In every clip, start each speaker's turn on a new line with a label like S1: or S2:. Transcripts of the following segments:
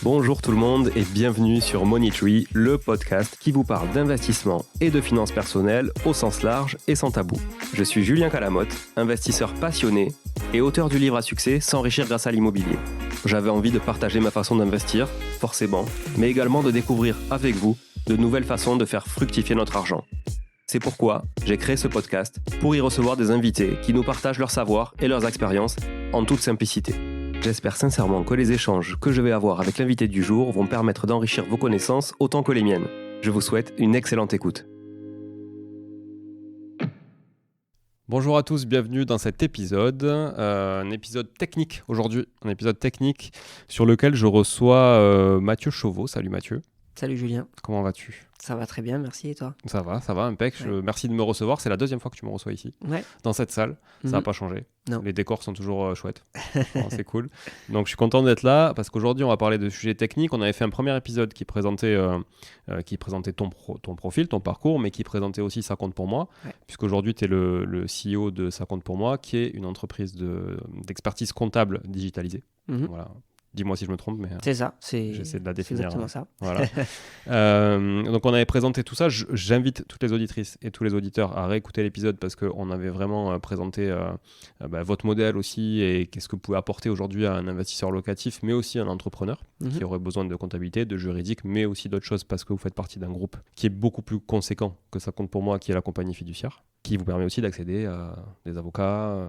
S1: Bonjour tout le monde et bienvenue sur Money Tree, le podcast qui vous parle d'investissement et de finances personnelles au sens large et sans tabou. Je suis Julien Calamotte, investisseur passionné et auteur du livre à succès S'enrichir grâce à l'immobilier. J'avais envie de partager ma façon d'investir, forcément, mais également de découvrir avec vous de nouvelles façons de faire fructifier notre argent. C'est pourquoi j'ai créé ce podcast pour y recevoir des invités qui nous partagent leur savoir et leurs expériences en toute simplicité. J'espère sincèrement que les échanges que je vais avoir avec l'invité du jour vont permettre d'enrichir vos connaissances autant que les miennes. Je vous souhaite une excellente écoute. Bonjour à tous, bienvenue dans cet épisode, un épisode technique aujourd'hui, un épisode technique sur lequel je reçois Mathieu Chauveau. Salut Mathieu.
S2: Salut Julien.
S1: Comment vas-tu ? Ça
S2: va très bien, merci, et toi ?
S1: Ça va, impec. Ouais. Merci de me recevoir, c'est la deuxième fois que tu me reçois ici, dans cette salle, ça n'a pas changé.
S2: Non.
S1: Les décors sont toujours chouettes, c'est cool. Donc je suis content d'être là, parce qu'aujourd'hui on va parler de sujets techniques. On avait fait un premier épisode qui présentait ton profil, ton parcours, mais qui présentait aussi Ça compte pour moi, puisqu'aujourd'hui tu es le CEO de Ça compte pour moi, qui est une entreprise d'expertise comptable digitalisée. Voilà. Dis-moi si je me trompe, mais
S2: c'est ça,
S1: j'essaie de la définir.
S2: C'est exactement ça.
S1: Voilà. Donc on avait présenté tout ça. J'invite toutes les auditrices et tous les auditeurs à réécouter l'épisode parce qu'on avait vraiment présenté votre modèle aussi et qu'est-ce que vous pouvez apporter aujourd'hui à un investisseur locatif, mais aussi à un entrepreneur qui aurait besoin de comptabilité, de juridique, mais aussi d'autres choses parce que vous faites partie d'un groupe qui est beaucoup plus conséquent que Ça compte pour moi, qui est la compagnie fiduciaire, qui vous permet aussi d'accéder à des avocats,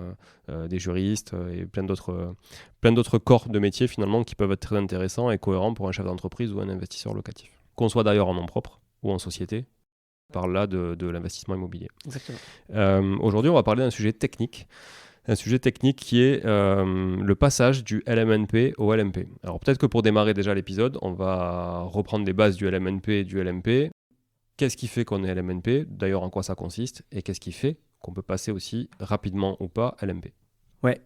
S1: des juristes et plein d'autres corps de métier finalement qui peuvent être très intéressants et cohérents pour un chef d'entreprise ou un investisseur locatif. Qu'on soit d'ailleurs en nom propre ou en société, on parle là de l'investissement immobilier.
S2: Exactement.
S1: Aujourd'hui, on va parler d'un sujet technique. Un sujet technique qui est le passage du LMNP au LMP. Alors peut-être que pour démarrer déjà l'épisode, on va reprendre les bases du LMNP et du LMP. Qu'est-ce qui fait qu'on est LMNP ? D'ailleurs, en quoi ça consiste ? Et qu'est-ce qui fait qu'on peut passer aussi rapidement ou pas à LMP ?
S2: Ouais,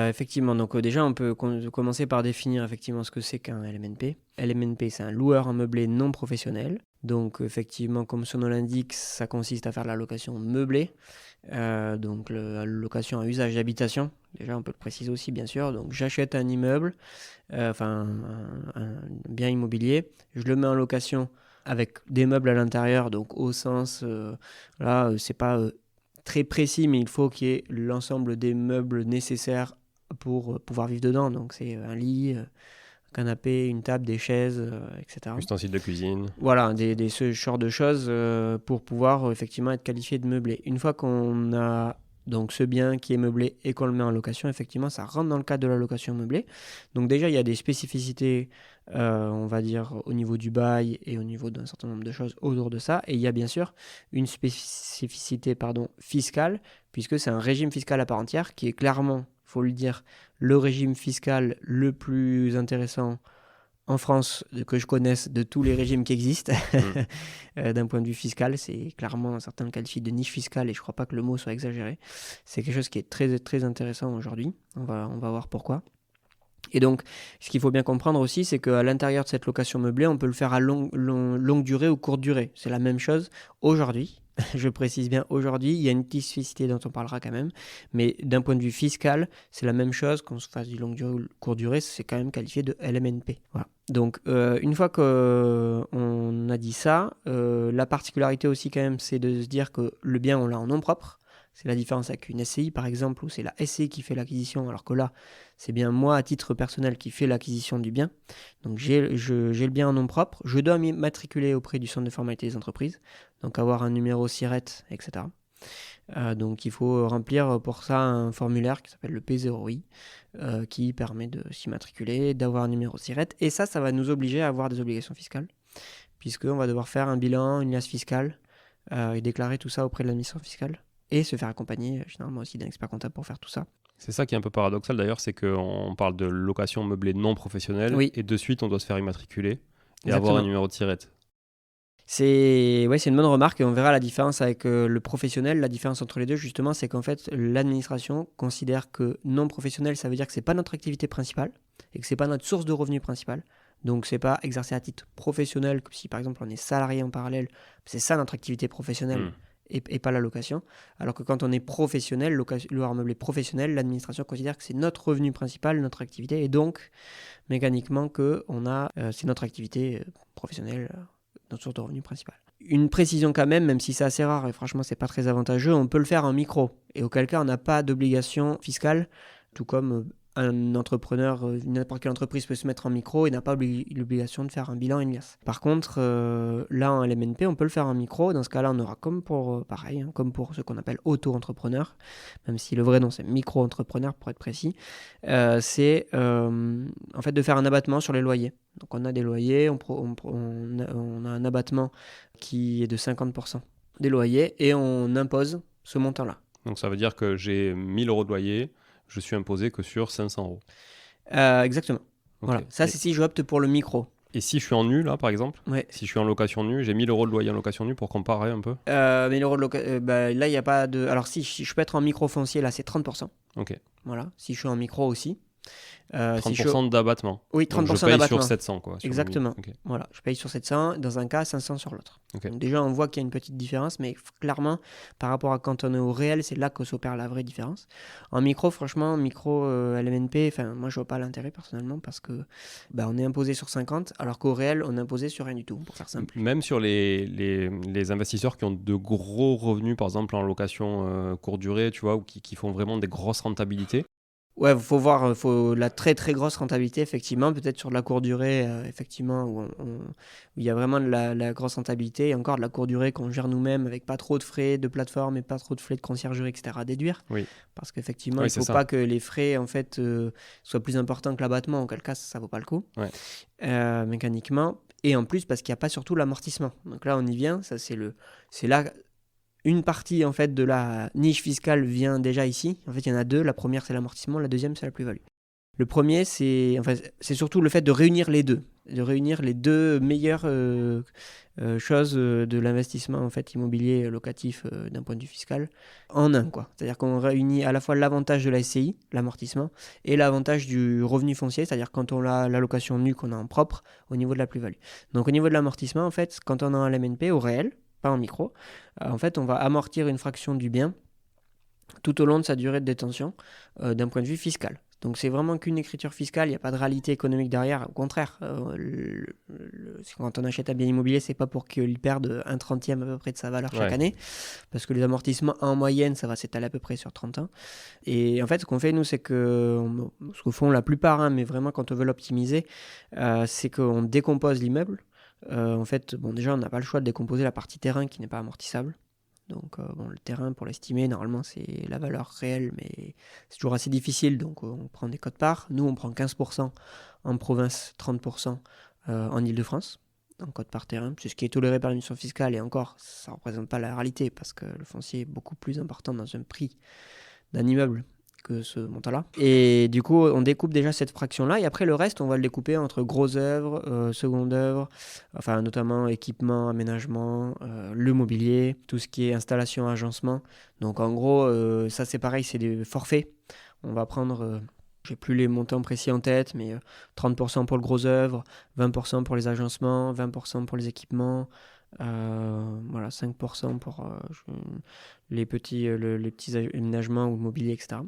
S2: effectivement. Donc déjà, on peut commencer par définir effectivement ce que c'est qu'un LMNP. LMNP, c'est un loueur meublé non professionnel. Donc effectivement, comme son nom l'indique, ça consiste à faire de la location meublée. Donc la location à usage d'habitation. Déjà, on peut le préciser aussi, bien sûr. Donc j'achète un immeuble, un bien immobilier. Je le mets en location avec des meubles à l'intérieur, donc au sens, c'est pas très précis, mais il faut qu'il y ait l'ensemble des meubles nécessaires pour pouvoir vivre dedans. Donc c'est un lit, un canapé, une table, des chaises, etc.
S1: Ustensiles de cuisine.
S2: Voilà, ce genre de choses pour pouvoir effectivement être qualifié de meublé. Une fois qu'on a donc ce bien qui est meublé et qu'on le met en location, effectivement, ça rentre dans le cadre de la location meublée. Donc déjà, il y a des spécificités, on va dire, au niveau du bail et au niveau d'un certain nombre de choses autour de ça. Et il y a bien sûr une spécificité fiscale, puisque c'est un régime fiscal à part entière qui est clairement, il faut le dire, le régime fiscal le plus intéressant en France, que je connaisse, de tous les régimes qui existent. D'un point de vue fiscal, c'est clairement, certains le qualifient de niche fiscale et je ne crois pas que le mot soit exagéré. C'est quelque chose qui est très, très intéressant aujourd'hui. On va voir pourquoi. Et donc, ce qu'il faut bien comprendre aussi, c'est qu'à l'intérieur de cette location meublée, on peut le faire à longue durée ou courte durée. C'est la même chose aujourd'hui. Je précise bien aujourd'hui, il y a une petite spécificité dont on parlera quand même, mais d'un point de vue fiscal, c'est la même chose, qu'on se fasse du longue durée ou courte durée, c'est quand même qualifié de LMNP. Voilà. Donc une fois qu'on a dit ça, la particularité aussi quand même, c'est de se dire que le bien, on l'a en nom propre. C'est la différence avec une SCI par exemple, où c'est la SCI qui fait l'acquisition, alors que là, c'est bien moi à titre personnel qui fait l'acquisition du bien. Donc j'ai le bien en nom propre, je dois m'immatriculer auprès du centre de formalité des entreprises, donc avoir un numéro SIRET, etc. Donc il faut remplir pour ça un formulaire qui s'appelle le P0I, qui permet de s'immatriculer, d'avoir un numéro SIRET, et ça va nous obliger à avoir des obligations fiscales, puisqu'on va devoir faire un bilan, une liasse fiscale, et déclarer tout ça auprès de l'administration fiscale. Et se faire accompagner généralement aussi d'un expert comptable pour faire tout ça.
S1: C'est ça qui est un peu paradoxal d'ailleurs, c'est qu'on parle de location meublée non professionnelle et de suite on doit se faire immatriculer et
S2: Exactement.
S1: avoir un numéro de SIRET.
S2: C'est une bonne remarque et on verra la différence avec le professionnel. La différence entre les deux justement, c'est qu'en fait l'administration considère que non professionnel, ça veut dire que c'est pas notre activité principale et que c'est pas notre source de revenus principale. Donc c'est pas exercer à titre professionnel, comme si par exemple on est salarié en parallèle, c'est ça notre activité professionnelle. et pas la location. Alors que quand on est professionnel, loueur meublé professionnel, l'administration considère que c'est notre revenu principal, notre activité, et donc mécaniquement c'est notre activité professionnelle, notre source de revenu principal. Une précision quand même si c'est assez rare et franchement c'est pas très avantageux, on peut le faire en micro, et auquel cas on n'a pas d'obligation fiscale, tout comme un entrepreneur, n'importe quelle entreprise peut se mettre en micro et n'a pas l'obligation de faire un bilan et une liasse. Par contre, là en LMNP, on peut le faire en micro. Dans ce cas-là, on aura comme pour ce qu'on appelle auto-entrepreneur, même si le vrai nom c'est micro-entrepreneur pour être précis, c'est en fait de faire un abattement sur les loyers. Donc on a des loyers, on a un abattement qui est de 50% des loyers et on impose ce montant-là.
S1: Donc ça veut dire que j'ai 1000 euros de loyer, je suis imposé que sur 500 euros.
S2: Exactement.
S1: Okay.
S2: Voilà. Ça, c'est si j'opte pour le micro.
S1: Et si je suis en nu, là, par exemple,
S2: ouais.
S1: Si je suis en location nue, j'ai 1000 euros de loyer en location nue pour comparer un peu
S2: 1000 euros de location, là, il n'y a pas de... Alors, si je peux être en micro foncier, là, c'est 30%.
S1: Ok.
S2: Voilà. Si je suis en micro aussi.
S1: 30% d'abattement.
S2: Oui, 30%
S1: Donc je paye
S2: d'abattement.
S1: sur 700, quoi.
S2: Exactement.
S1: Okay.
S2: Voilà, je paye sur 700, dans un cas, 500 sur l'autre.
S1: Okay.
S2: Donc déjà, on voit qu'il y a une petite différence, mais clairement, par rapport à quand on est au réel, c'est là que s'opère la vraie différence. En micro, franchement, LMNP, moi, je vois pas l'intérêt personnellement, parce que on est imposé sur 50, alors qu'au réel, on est imposé sur rien du tout, pour faire simple.
S1: Même sur les investisseurs qui ont de gros revenus, par exemple en location courte durée, tu vois, ou qui font vraiment des grosses rentabilités.
S2: Ouais, faut voir la très très grosse rentabilité, effectivement, peut-être sur de la courte durée, effectivement, où il y a vraiment de la grosse rentabilité, et encore de la courte durée qu'on gère nous-mêmes avec pas trop de frais de plateforme et pas trop de frais de conciergerie, etc. à déduire.
S1: Oui.
S2: Parce qu'effectivement, il ne faut pas que les frais en fait, soient plus importants que l'abattement, en quel cas ça ne vaut pas le coup, mécaniquement. Et en plus, parce qu'il n'y a pas surtout l'amortissement. Donc là, on y vient, c'est là. Une partie en fait de la niche fiscale vient déjà ici. En fait, il y en a deux. La première, c'est l'amortissement. La deuxième, c'est la plus-value. Le premier, c'est surtout le fait de réunir les deux. De réunir les deux meilleures choses de l'investissement en fait, immobilier locatif d'un point de vue fiscal en un, quoi. C'est-à-dire qu'on réunit à la fois l'avantage de la SCI, l'amortissement, et l'avantage du revenu foncier, c'est-à-dire quand on a la location nue qu'on a en propre au niveau de la plus-value. Donc au niveau de l'amortissement, en fait, quand on a un LMNP au réel, pas en micro, en fait, on va amortir une fraction du bien tout au long de sa durée de détention d'un point de vue fiscal. Donc c'est vraiment qu'une écriture fiscale, il n'y a pas de réalité économique derrière. Au contraire, quand on achète un bien immobilier, c'est pas pour qu'il perde 1/30 à peu près de sa valeur chaque année, parce que les amortissements en moyenne, ça va s'étaler à peu près sur 30 ans. Et en fait, ce qu'on fait, nous, c'est ce que font la plupart, mais vraiment quand on veut l'optimiser, c'est qu'on décompose l'immeuble. En fait, déjà, on n'a pas le choix de décomposer la partie terrain qui n'est pas amortissable. Donc, le terrain, pour l'estimer, normalement, c'est la valeur réelle, mais c'est toujours assez difficile. Donc, on prend des quotes-parts. Nous, on prend 15% en province, 30% en Ile-de-France, en quote-part terrain. C'est ce qui est toléré par l'administration fiscale. Et encore, ça ne représente pas la réalité, parce que le foncier est beaucoup plus important dans un prix d'un immeuble que ce montant-là. Et du coup, on découpe déjà cette fraction-là, et après le reste, on va le découper entre grosses œuvres, secondes œuvres, enfin notamment équipement, aménagement, le mobilier, tout ce qui est installation, agencement. Donc en gros, ça c'est pareil, c'est des forfaits. On va prendre, j'ai plus les montants précis en tête, mais 30% pour le gros œuvre, 20% pour les agencements, 20% pour les équipements, 5% pour les petits aménagements ou mobilier, etc.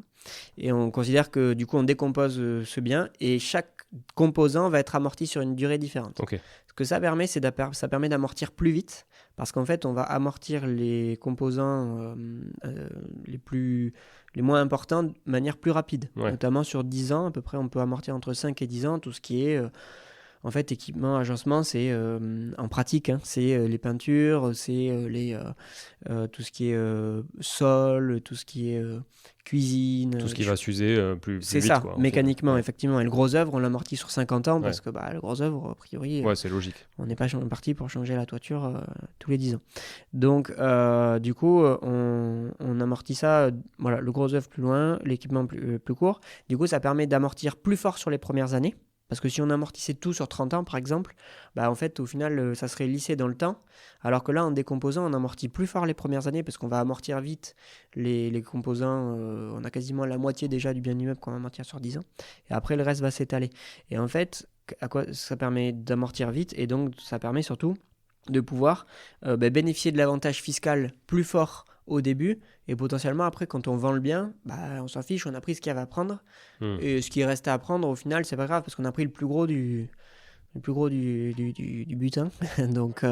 S2: Et on considère que du coup on décompose ce bien, et chaque composant va être amorti sur une durée différente.
S1: Okay.
S2: Ce que ça permet, ça permet d'amortir plus vite, parce qu'en fait on va amortir les composants les moins importants de manière plus rapide, notamment sur 10 ans à peu près. On peut amortir entre 5 et 10 ans tout ce qui est en fait, équipement, agencement, c'est en pratique, c'est les peintures, c'est tout ce qui est sol, tout ce qui est cuisine.
S1: Tout ce qui va s'user plus
S2: c'est
S1: vite.
S2: C'est ça,
S1: quoi,
S2: mécaniquement, effectivement. Et le gros œuvre, on l'amortit sur 50 ans, parce que le gros œuvre, a priori,
S1: c'est logique.
S2: On n'est pas parti pour changer la toiture tous les 10 ans. Donc, du coup, on amortit ça, le gros œuvre plus loin, l'équipement plus court. Du coup, ça permet d'amortir plus fort sur les premières années. Parce que si on amortissait tout sur 30 ans, par exemple, en fait, au final, ça serait lissé dans le temps. Alors que là, en décomposant, on amortit plus fort les premières années, parce qu'on va amortir vite les composants. On a quasiment la moitié déjà du bien immeuble qu'on va amortir sur 10 ans. Et après, le reste va s'étaler. Et en fait, ça permet d'amortir vite, et donc ça permet surtout de pouvoir bénéficier de l'avantage fiscal plus fort au début, et potentiellement après, quand on vend le bien, on s'en fiche, on a pris ce qu'il y avait à prendre, et ce qui restait à prendre, au final, c'est pas grave, parce qu'on a pris le plus gros du butin. Donc,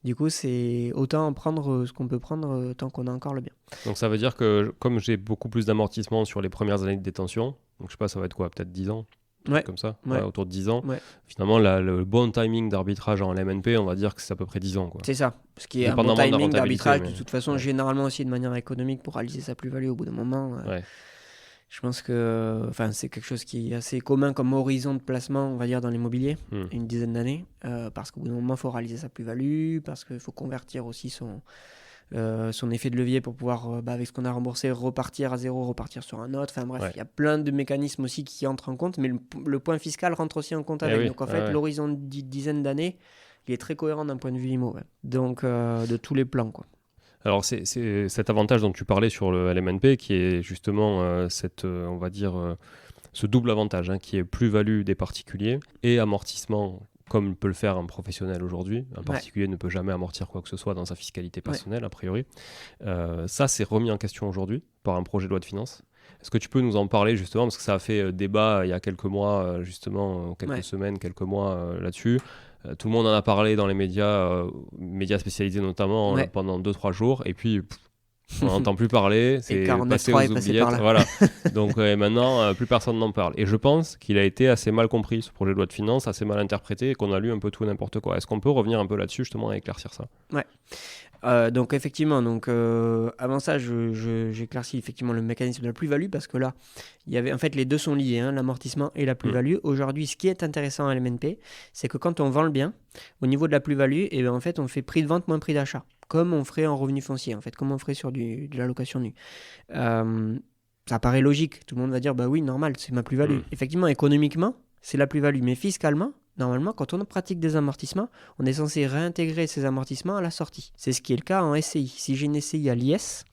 S2: du coup, c'est autant en prendre ce qu'on peut prendre tant qu'on a encore le bien.
S1: Donc ça veut dire que comme j'ai beaucoup plus d'amortissement sur les premières années de détention, donc je sais pas, ça va être quoi, peut-être 10 ans, comme ça, autour de 10 ans, finalement le bon timing d'arbitrage en LMNP, on va dire que c'est à peu près 10 ans. Quoi.
S2: C'est ça, ce qui est un bon timing d'arbitrage, de toute façon, généralement aussi de manière économique pour réaliser sa plus-value au bout d'un moment. Je pense que c'est quelque chose qui est assez commun comme horizon de placement, on va dire, dans l'immobilier, une dizaine d'années, parce qu'au bout d'un moment, il faut réaliser sa plus-value, parce qu'il faut convertir aussi son effet de levier pour pouvoir, avec ce qu'on a remboursé, repartir à zéro, repartir sur un autre. Enfin bref, il y a plein de mécanismes aussi qui entrent en compte, mais le point fiscal rentre aussi en compte avec. Donc en fait, l'horizon de dizaine d'années, il est très cohérent d'un point de vue IMO. Donc de tous les plans, quoi.
S1: Alors, c'est cet avantage dont tu parlais sur le LMNP qui est justement on va dire, ce double avantage qui est plus-value des particuliers et amortissement, comme peut le faire un professionnel aujourd'hui. Un particulier ne peut jamais amortir quoi que ce soit dans sa fiscalité personnelle, a priori. Ça, c'est remis en question aujourd'hui par un projet de loi de finances. Est-ce que tu peux nous en parler justement, parce que ça a fait débat il y a quelques mois, justement, quelques semaines, quelques mois là-dessus. Tout le monde en a parlé dans les médias spécialisés notamment, pendant 2-3 jours, et puis on n'entend plus parler, c'est passé aux oubliettes. Voilà. Donc maintenant, plus personne n'en parle. Et je pense qu'il a été assez mal compris, ce projet de loi de finances, assez mal interprété, et qu'on a lu un peu tout et n'importe quoi. Est-ce qu'on peut revenir un peu là-dessus, justement, et éclaircir ça ?
S2: Ouais. Donc effectivement, avant ça, j'éclaircis effectivement le mécanisme de la plus-value, parce que là, il y avait en fait les deux sont liés, l'amortissement et la plus-value. Aujourd'hui, ce qui est intéressant à LMNP, c'est que quand on vend le bien, au niveau de la plus-value, en fait, on fait prix de vente moins prix d'achat, comme on ferait en revenu foncier, en fait, comme on ferait sur de la location nue. Ça paraît logique, tout le monde va dire oui, normal, c'est ma plus-value. Effectivement, économiquement, c'est la plus-value, mais fiscalement, normalement, quand on pratique des amortissements, on est censé réintégrer ces amortissements à la sortie. C'est ce qui est le cas en SCI. Si j'ai une SCI à l'IS,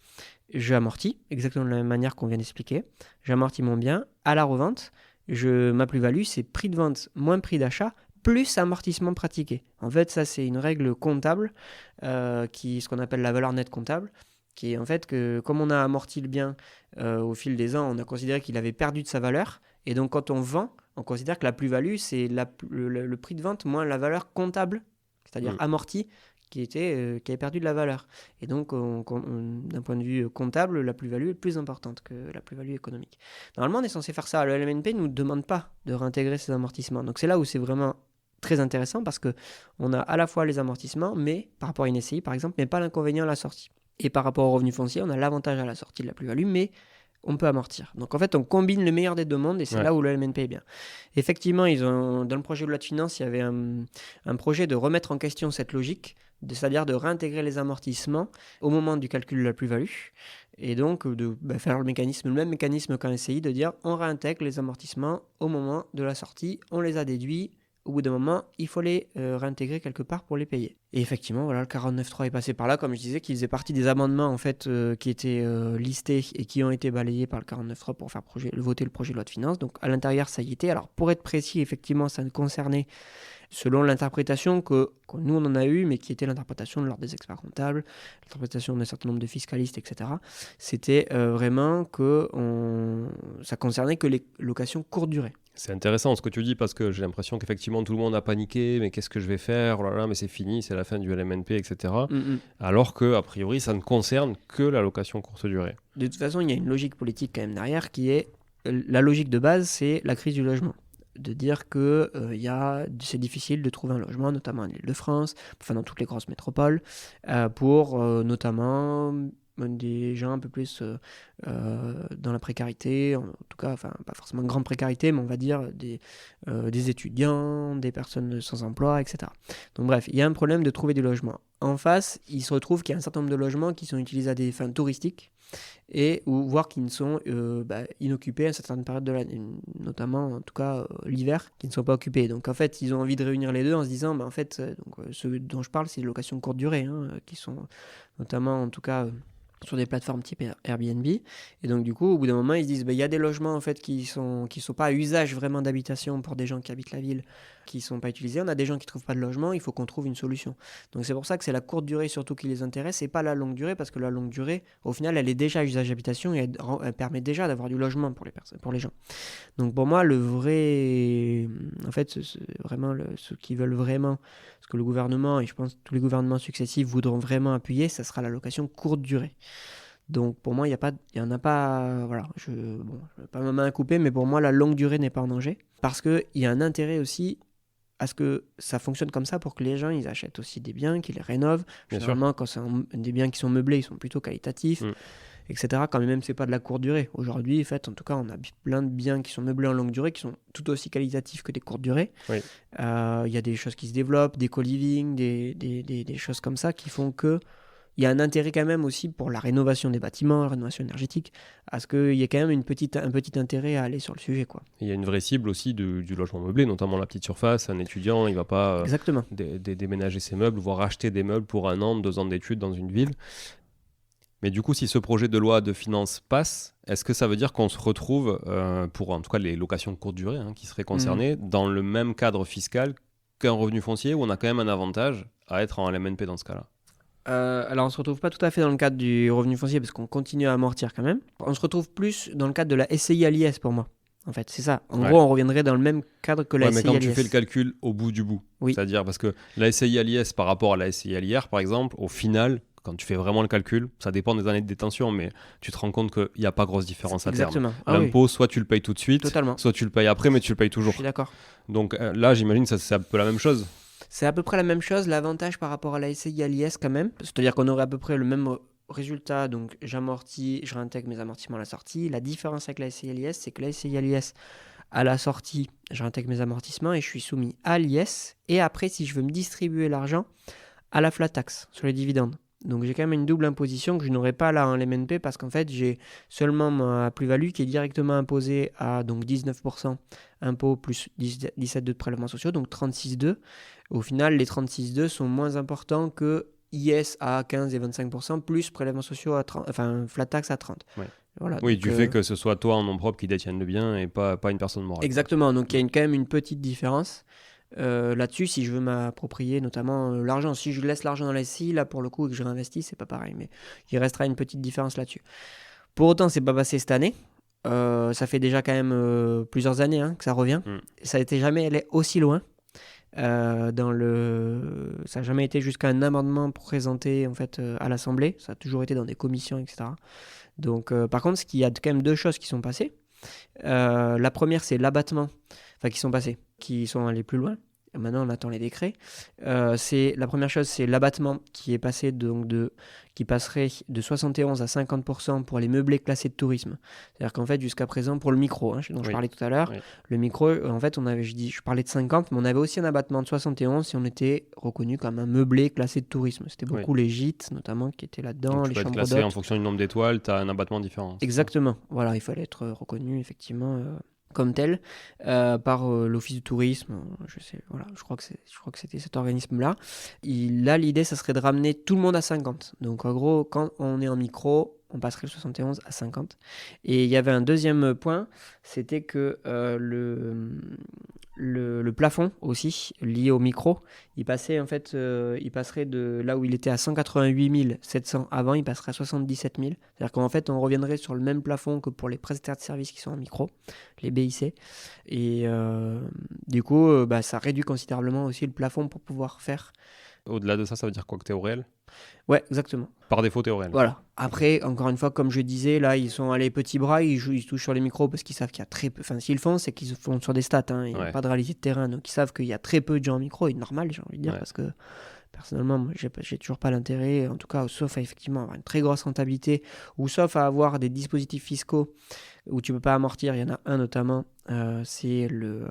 S2: j'amortis, exactement de la même manière qu'on vient d'expliquer. J'amortis mon bien à la revente. Ma plus-value, c'est prix de vente moins prix d'achat, plus amortissement pratiqué. En fait, ça, c'est une règle comptable, ce qu'on appelle la valeur nette comptable, qui est en fait que comme on a amorti le bien au fil des ans, on a considéré qu'il avait perdu de sa valeur. Et donc, quand on vend, on considère que la plus-value, c'est le prix de vente moins la valeur comptable, c'est-à-dire amortie, qui avait perdu de la valeur. Et donc, d'un point de vue comptable, la plus-value est plus importante que la plus-value économique. Normalement, on est censé faire ça. Le LMNP ne nous demande pas de réintégrer ces amortissements. Donc, c'est là où c'est vraiment très intéressant, parce qu'on a à la fois les amortissements, mais par rapport à une SCI, par exemple, mais pas l'inconvénient à la sortie. Et par rapport au revenu foncier, on a l'avantage à la sortie de la plus-value, mais on peut amortir. Donc en fait, on combine le meilleur des deux mondes, et c'est là où le LMNP est bien. Effectivement, dans le projet de loi de finances, il y avait un projet de remettre en question cette logique, c'est-à-dire de réintégrer les amortissements au moment du calcul de la plus-value, et donc de faire le même mécanisme qu'un SCI, de dire on réintègre les amortissements au moment de la sortie, on les a déduits. Au bout d'un moment, il faut les réintégrer quelque part pour les payer. Et effectivement, voilà, le 49.3 est passé par là, comme je disais, qui faisait partie des amendements en fait, qui étaient listés et qui ont été balayés par le 49.3 pour faire voter le projet de loi de finances. Donc à l'intérieur, ça y était. Alors pour être précis, effectivement, ça ne concernait, selon l'interprétation que nous on en a eu, mais qui était l'interprétation de l'ordre des experts comptables, l'interprétation d'un certain nombre de fiscalistes, etc. C'était vraiment que ça concernait que les locations courte durée.
S1: C'est intéressant ce que tu dis, parce que j'ai l'impression qu'effectivement tout le monde a paniqué, mais qu'est-ce que je vais faire, oh là là, mais c'est fini, c'est la fin du LMNP, etc. Alors qu'a priori ça ne concerne que la location courte durée.
S2: De toute façon, il y a une logique politique quand même derrière, qui est, la logique de base, c'est la crise du logement. De dire que c'est difficile de trouver un logement, notamment en Île-de-France, dans toutes les grosses métropoles, pour notamment des gens un peu plus dans la précarité, en tout cas, pas forcément grande précarité, mais on va dire des étudiants, des personnes sans emploi, etc. Donc bref, il y a un problème de trouver des logements. En face, il se retrouve qu'il y a un certain nombre de logements qui sont utilisés à des fins touristiques, voire qui ne sont inoccupés à une certaine période de l'année, notamment en tout cas l'hiver, qui ne sont pas occupés. Donc en fait, ils ont envie de réunir les deux en se disant, en fait, ceux dont je parle, c'est des locations courte durée, qui sont notamment en tout cas sur des plateformes type Airbnb. Et donc, du coup, au bout d'un moment, ils se disent, il y a des logements en fait, qui sont pas à usage vraiment d'habitation pour des gens qui habitent la ville, qui ne sont pas utilisés. On a des gens qui ne trouvent pas de logement, il faut qu'on trouve une solution. Donc, c'est pour ça que c'est la courte durée surtout qui les intéresse et pas la longue durée, parce que la longue durée, au final, elle est déjà à usage d'habitation et elle permet déjà d'avoir du logement pour les personnes, pour les gens. Donc, pour moi, le vrai. En fait, vraiment, ceux qui veulent vraiment, ce que le gouvernement, et je pense que tous les gouvernements successifs voudront vraiment appuyer, ça sera la location courte durée. Donc pour moi, il y en a pas. Voilà, je vais pas ma main à couper, mais pour moi, la longue durée n'est pas en danger. Parce qu'il y a un intérêt aussi à ce que ça fonctionne comme ça pour que les gens ils achètent aussi des biens, qu'ils les rénovent.
S1: Bien
S2: Généralement, quand c'est des biens qui sont meublés, ils sont plutôt qualitatifs, etc. Quand même, c'est pas de la courte durée. Aujourd'hui, en fait, en tout cas, on a plein de biens qui sont meublés en longue durée qui sont tout aussi qualitatifs que des courtes durées.
S1: Oui.
S2: Il y a des choses qui se développent, des co-living, des choses comme ça qui font que il y a un intérêt quand même aussi pour la rénovation des bâtiments, la rénovation énergétique, à ce qu'il y ait quand même un petit intérêt à aller sur le sujet, quoi.
S1: Il y a une vraie cible aussi du logement meublé, notamment la petite surface. Un étudiant, il ne va pas
S2: Exactement.
S1: déménager ses meubles, voire acheter des meubles pour 1 an, 2 ans d'études dans une ville. Mais du coup, si ce projet de loi de finances passe, est-ce que ça veut dire qu'on se retrouve, pour en tout cas les locations courte durée qui seraient concernées, dans le même cadre fiscal qu'un revenu foncier, où on a quand même un avantage à être en LMNP dans ce cas-là?
S2: Alors on ne se retrouve pas tout à fait dans le cadre du revenu foncier parce qu'on continue à amortir quand même. On se retrouve plus dans le cadre de la SCI à l'IS pour moi. En fait, c'est ça. En gros, on reviendrait dans le même cadre que la SCI à l'IS.
S1: Mais quand tu fais le calcul au bout du bout, c'est-à-dire parce que la SCI à l'IS par rapport à la SCI à l'IR, par exemple, au final, quand tu fais vraiment le calcul, ça dépend des années de détention, mais tu te rends compte qu'il n'y a pas grosse différence à terme. L'impôt, soit tu le payes tout de suite, soit tu le payes après, mais tu le payes toujours.
S2: Je suis d'accord.
S1: Donc là, j'imagine que c'est un peu la même chose.
S2: C'est à peu près la même chose. L'avantage par rapport à la SCI à l'IS quand même, c'est-à-dire qu'on aurait à peu près le même résultat. Donc j'amortis, je réintègre mes amortissements à la sortie. La différence avec la SCI à l'IS, c'est que la SCI à l'IS, à la sortie, je réintègre mes amortissements et je suis soumis à l'IS. Et après, si je veux me distribuer l'argent, à la flat tax sur les dividendes. Donc j'ai quand même une double imposition que je n'aurais pas là en LMNP parce qu'en fait j'ai seulement ma plus-value qui est directement imposée à donc 19% impôt plus 17,2 de prélèvements sociaux, donc 36,2. Au final, les 36,2 sont moins importants que IS à 15 et 25% plus prélèvements sociaux à 30, enfin flat tax à 30.
S1: Ouais.
S2: Voilà,
S1: oui,
S2: donc,
S1: du fait que ce soit toi en nom propre qui détienne le bien et pas une personne morale.
S2: Exactement, donc il y a quand même une petite différence. Là-dessus, si je veux m'approprier notamment l'argent, si je laisse l'argent dans la SCI, là pour le coup et que je réinvestis, c'est pas pareil, mais il restera une petite différence là-dessus. Pour autant, c'est pas passé cette année. Ça fait déjà quand même plusieurs années que ça revient. Ça n'a été jamais allé aussi loin. Ça n'a jamais été jusqu'à un amendement présenté en fait à l'Assemblée. Ça a toujours été dans des commissions, etc. Donc, par contre, il y a quand même 2 choses qui sont passées. La première, c'est l'abattement, qui sont passés, qui sont allés plus loin. Maintenant, on attend les décrets. La première chose, c'est l'abattement qui est passé qui passerait de 71 à 50% pour les meublés classés de tourisme. C'est-à-dire qu'en fait, jusqu'à présent, pour le micro, dont je parlais tout à l'heure, le micro, en fait, je parlais de 50, mais on avait aussi un abattement de 71 si on était reconnu comme un meublé classé de tourisme. C'était beaucoup les gîtes, notamment, qui étaient là-dedans,
S1: donc,
S2: les chambres d'hôtes.
S1: Tu peux être classé en fonction du nombre d'étoiles, tu as un abattement différent.
S2: Exactement. Voilà, il fallait être reconnu, effectivement, comme tel, par l'Office du tourisme. Je crois que c'était cet organisme-là. Là, l'idée, ça serait de ramener tout le monde à 50. Donc, en gros, quand on est en micro, on passerait le 71 à 50. Et il y avait un deuxième point, c'était que le plafond aussi, lié au micro, il passerait de là où il était à 188 700 avant, il passerait à 77 000. C'est-à-dire qu'en fait, on reviendrait sur le même plafond que pour les prestataires de services qui sont en micro, les BIC. Et du coup, ça réduit considérablement aussi le plafond pour pouvoir faire.
S1: Au-delà de ça, ça veut dire quoi, que tu es au réel ?
S2: Ouais, exactement.
S1: Par défaut, tu es au réel.
S2: Voilà. Après, encore une fois, comme je disais, là, ils sont allés petits bras, ils touchent sur les micros parce qu'ils savent qu'il y a très peu. Enfin, s'ils le font, c'est qu'ils font sur des stats. Il n'y a pas de réalité de terrain. Donc, ils savent qu'il y a très peu de gens en micro. Et normal, j'ai envie de dire, parce que personnellement, moi, j'ai toujours pas l'intérêt, en tout cas, sauf à effectivement avoir une très grosse rentabilité, ou sauf à avoir des dispositifs fiscaux où tu peux pas amortir. Il y en a un notamment, c'est le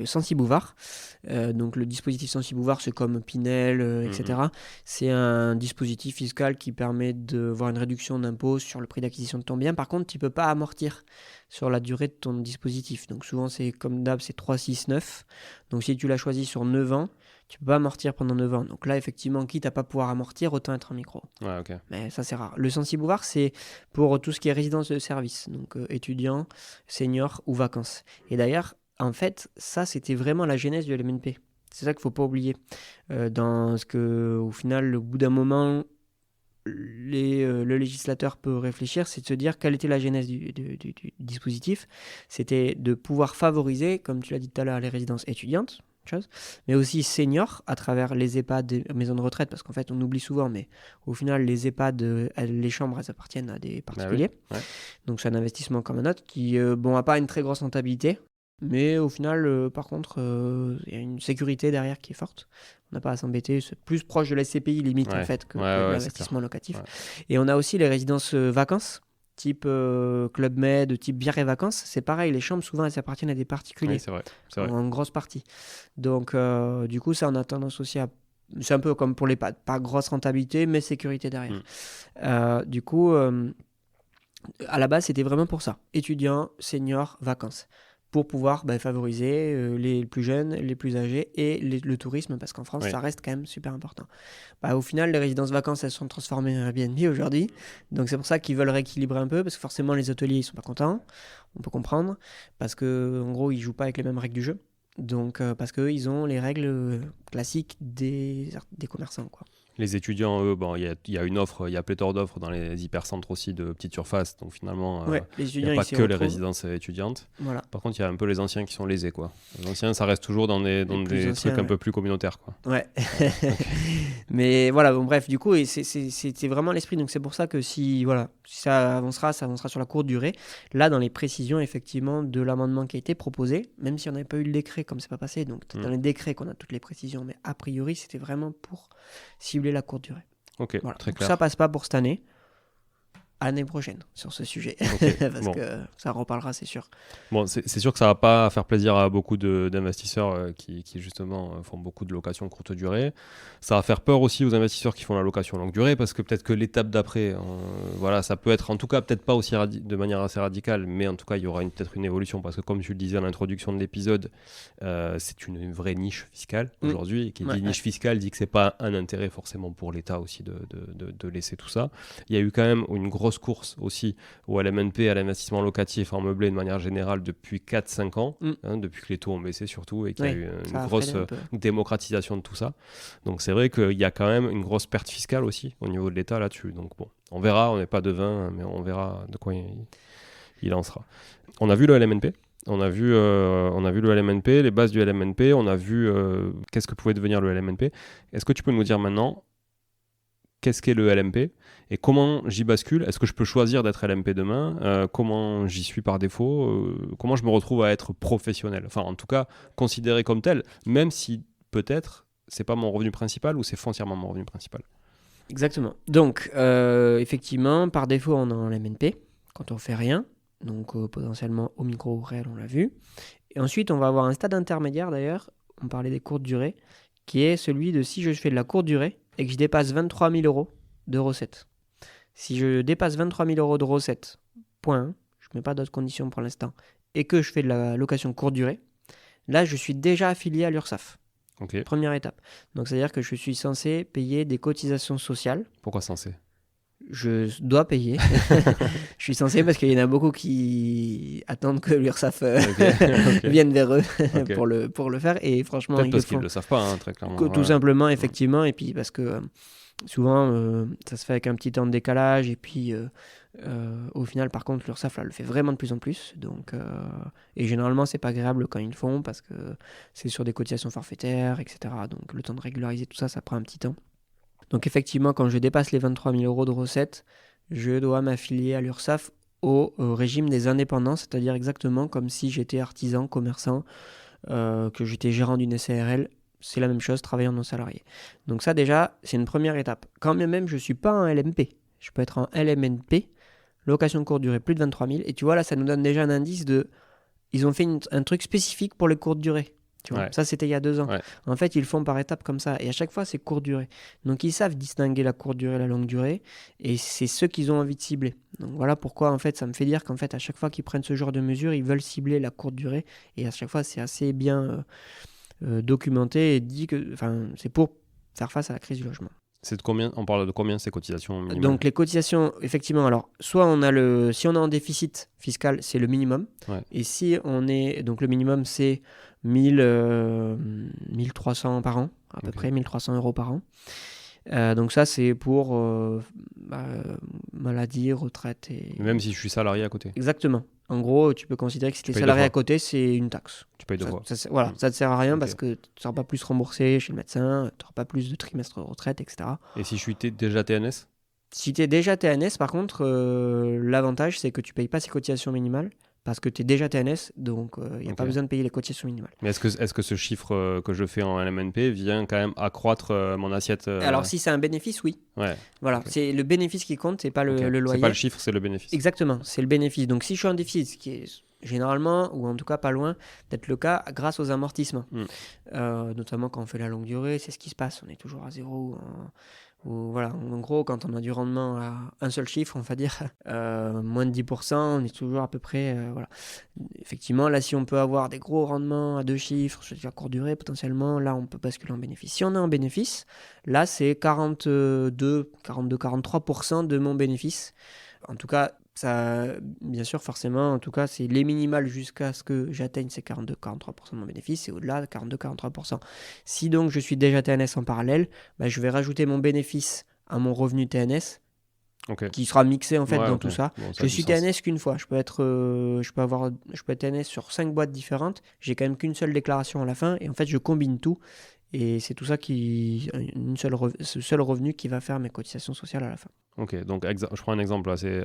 S2: Censi-Bouvard. Donc le dispositif Censi-Bouvard, c'est comme Pinel, etc. C'est un dispositif fiscal qui permet de voir une réduction d'impôt sur le prix d'acquisition de ton bien. Par contre, tu peux pas amortir sur la durée de ton dispositif. Donc souvent, c'est comme d'hab, c'est 3, 6, 9. Donc si tu l'as choisi sur 9 ans, Tu peux pas amortir pendant 9 ans. Donc là, effectivement, quitte à pas pouvoir amortir, autant être en micro.
S1: Ouais, ok.
S2: Mais ça, c'est rare. Le Sensi-Bouvard, c'est pour tout ce qui est résidence de service, donc étudiant, senior ou vacances. Et d'ailleurs, en fait, ça, c'était vraiment la genèse du LMNP. C'est ça qu'il ne faut pas oublier. Dans ce que, au final, au bout d'un moment, le législateur peut réfléchir, c'est de se dire quelle était la genèse du dispositif. C'était de pouvoir favoriser, comme tu l'as dit tout à l'heure, les résidences étudiantes, chose, mais aussi seniors à travers les EHPAD, des maisons de retraite, parce qu'en fait on oublie souvent, mais au final les EHPAD, les chambres, elles appartiennent à des particuliers.
S1: Bah oui, ouais.
S2: Donc c'est un investissement comme un autre qui n'a pas une très grosse rentabilité, mais au final par contre il y a une sécurité derrière qui est forte. On n'a pas à s'embêter, c'est plus proche de la SCPI limite en fait que de l'investissement locatif. Ouais. Et on a aussi les résidences vacances type Club Med, type bière et vacances, c'est pareil, les chambres souvent elles appartiennent à des particuliers,
S1: Oui, c'est vrai.
S2: en grosse partie. Donc du coup ça on a tendance aussi à... C'est un peu comme pour les EHPAD, pas grosse rentabilité mais sécurité derrière. Du coup à la base c'était vraiment pour ça, étudiants, seniors, vacances, pour pouvoir favoriser les plus jeunes, les plus âgés et le tourisme, parce qu'en France, ça reste quand même super important. Au final, les résidences vacances, elles sont transformées en Airbnb aujourd'hui. Donc c'est pour ça qu'ils veulent rééquilibrer un peu, parce que forcément, les hôteliers, ils sont pas contents. On peut comprendre, parce qu'en gros, ils jouent pas avec les mêmes règles du jeu. Donc parce qu'eux, ils ont les règles classiques des commerçants, quoi.
S1: Les étudiants, eux, il y a une offre, il y a pléthore d'offres dans les hypercentres aussi de petites surfaces. Donc finalement, il n'y a pas que les résidences étudiantes.
S2: Voilà.
S1: Par contre, il y a un peu les anciens qui sont lésés, quoi. Les anciens, ça reste toujours dans des trucs un peu plus communautaires, quoi.
S2: Ouais. Mais voilà, bon, bref, du coup, c'était vraiment l'esprit. Donc c'est pour ça que si ça avancera sur la courte durée. Là, dans les précisions, effectivement, de l'amendement qui a été proposé, même si on n'avait pas eu le décret, comme c'est pas passé, donc dans les décrets qu'on a toutes les précisions, mais a priori, c'était vraiment pour cibler la courte durée.
S1: Ok,
S2: voilà.
S1: Très
S2: donc
S1: clair.
S2: Ça passe pas pour cette année. Année prochaine sur ce sujet. Parce que ça reparlera, c'est sûr.
S1: Bon, c'est sûr que ça va pas faire plaisir à beaucoup d'investisseurs qui justement font beaucoup de locations courte durée. Ça va faire peur aussi aux investisseurs qui font la location longue durée, parce que peut-être que l'étape d'après, ça peut être en tout cas peut-être pas aussi de manière assez radicale, mais en tout cas il y aura peut-être une évolution, parce que comme tu le disais à l'introduction de l'épisode, c'est une vraie niche fiscale aujourd'hui, et qui dit niche fiscale dit que c'est pas un intérêt forcément pour l'État aussi de laisser tout ça. Il y a eu quand même une grosse course aussi au LMNP, à l'investissement locatif en meublé de manière générale depuis 4-5 ans, depuis que les taux ont baissé surtout, et qu'il y a eu une grosse démocratisation de tout ça. Donc c'est vrai qu'il y a quand même une grosse perte fiscale aussi au niveau de l'État là-dessus. Donc bon, on verra, on n'est pas devin, mais on verra de quoi il en sera. On a vu le LMNP. On a vu le LMNP, les bases du LMNP, on a vu qu'est-ce que pouvait devenir le LMNP. Est-ce que tu peux nous dire maintenant qu'est-ce qu'est le LMP et comment j'y bascule? Est-ce que je peux choisir d'être LMP demain? Comment j'y suis par défaut? Comment je me retrouve à être professionnel? Enfin, en tout cas, considéré comme tel, même si peut-être c'est pas mon revenu principal ou c'est foncièrement mon revenu principal.
S2: Exactement. Donc, effectivement, par défaut, on est en LMNP quand on fait rien. Donc, potentiellement au micro ou réel, on l'a vu. Et ensuite, on va avoir un stade intermédiaire d'ailleurs. On parlait des courtes durées, qui est celui de si je fais de la courte durée et que je dépasse 23 000 euros de recettes. Si je dépasse 23 000 euros de recettes, point, je ne mets pas d'autres conditions pour l'instant, et que je fais de la location courte durée, là, je suis déjà affilié à l'URSSAF.
S1: Okay.
S2: Première étape. Donc, c'est-à-dire que je suis censé payer des cotisations sociales.
S1: Pourquoi censé ?
S2: Je dois payer. Je suis censé parce qu'il y en a beaucoup qui attendent que l'URSSAF vienne vers eux pour le faire. Et franchement,
S1: peut-être parce qu'ils ne le savent pas, très clairement.
S2: Tout simplement, effectivement. Et puis parce que souvent, ça se fait avec un petit temps de décalage. Et puis, au final, par contre, l'URSSAF le fait vraiment de plus en plus. Donc, et généralement, c'est pas agréable quand ils le font parce que c'est sur des cotisations forfaitaires, etc. Donc, le temps de régulariser tout ça, ça prend un petit temps. Donc effectivement, quand je dépasse les 23 000 euros de recettes, je dois m'affilier à l'URSSAF au régime des indépendants, c'est-à-dire exactement comme si j'étais artisan, commerçant, que j'étais gérant d'une SARL, c'est la même chose, travaillant non salarié. Donc ça déjà, c'est une première étape. Quand bien même je ne suis pas en LMP, je peux être en LMNP, location courte durée, plus de 23 000, et tu vois là, ça nous donne déjà un indice de... Ils ont fait un truc spécifique pour les courtes durées. Tu vois, ça, c'était il y a 2 ans. Ouais. En fait, ils le font par étapes comme ça. Et à chaque fois, c'est courte durée. Donc, ils savent distinguer la courte durée et la longue durée. Et c'est ceux qu'ils ont envie de cibler. Donc, voilà pourquoi, en fait, ça me fait dire qu'en fait, à chaque fois qu'ils prennent ce genre de mesures, ils veulent cibler la courte durée. Et à chaque fois, c'est assez bien documenté et dit que c'est pour faire face à la crise du logement.
S1: C'est de combien, on parle de combien ces cotisations minimales?
S2: Donc les cotisations, effectivement, alors soit si on est en déficit fiscal, c'est le minimum.
S1: Ouais.
S2: Et si on est, donc le minimum c'est 1300 par an, à peu près 1300 euros par an. Donc ça c'est pour maladie, retraite et...
S1: Même si je suis salarié à côté.
S2: Exactement. En gros, tu peux considérer que si tu es
S1: payes
S2: salarié
S1: deux
S2: à
S1: fois.
S2: côté, c'est une taxe.
S1: Tu payes deux fois.
S2: Voilà, ça ne te sert à rien
S1: Ok.
S2: parce que tu ne seras pas plus remboursé chez le médecin, tu n'auras pas plus de trimestre de retraite, etc.
S1: Et si je suis déjà TNS?
S2: Si tu es déjà TNS, par contre, l'avantage, c'est que tu ne payes pas ces cotisations minimales parce que tu es déjà TNS, donc il n'y a pas besoin de payer les cotisations minimales.
S1: Mais est-ce que ce chiffre que je fais en LMNP vient quand même accroître mon assiette
S2: Alors, si c'est un bénéfice, oui.
S1: Ouais.
S2: Voilà, c'est le bénéfice qui compte, c'est pas le loyer.
S1: C'est pas le chiffre, c'est le bénéfice.
S2: Exactement, c'est le bénéfice. Donc, si je suis en déficit, ce qui est généralement, ou en tout cas pas loin d'être le cas grâce aux amortissements, notamment quand on fait la longue durée, c'est ce qui se passe. On est toujours à zéro. Voilà, en gros, quand on a du rendement à un seul chiffre, on va dire moins de 10%, on est toujours à peu près. Voilà. Effectivement, là, si on peut avoir des gros rendements à 2 chiffres, je veux dire courte durée potentiellement, là, on peut basculer en bénéfice. Si on est en bénéfice, là, c'est 42-43% de mon bénéfice. En tout cas, ça, bien sûr, forcément, en tout cas, c'est les minimales jusqu'à ce que j'atteigne ces 42-43% de mon bénéfice et au-delà, 42-43%. Si donc je suis déjà TNS en parallèle, je vais rajouter mon bénéfice à mon revenu TNS qui sera mixé en fait dans tout ça. Bon, je suis TNS qu'une fois. Je peux être TNS sur 5 boîtes différentes. J'ai quand même qu'une seule déclaration à la fin et en fait, je combine tout. Et c'est tout ça ce seul revenu qui va faire mes cotisations sociales à la fin.
S1: Ok, donc je prends un exemple assez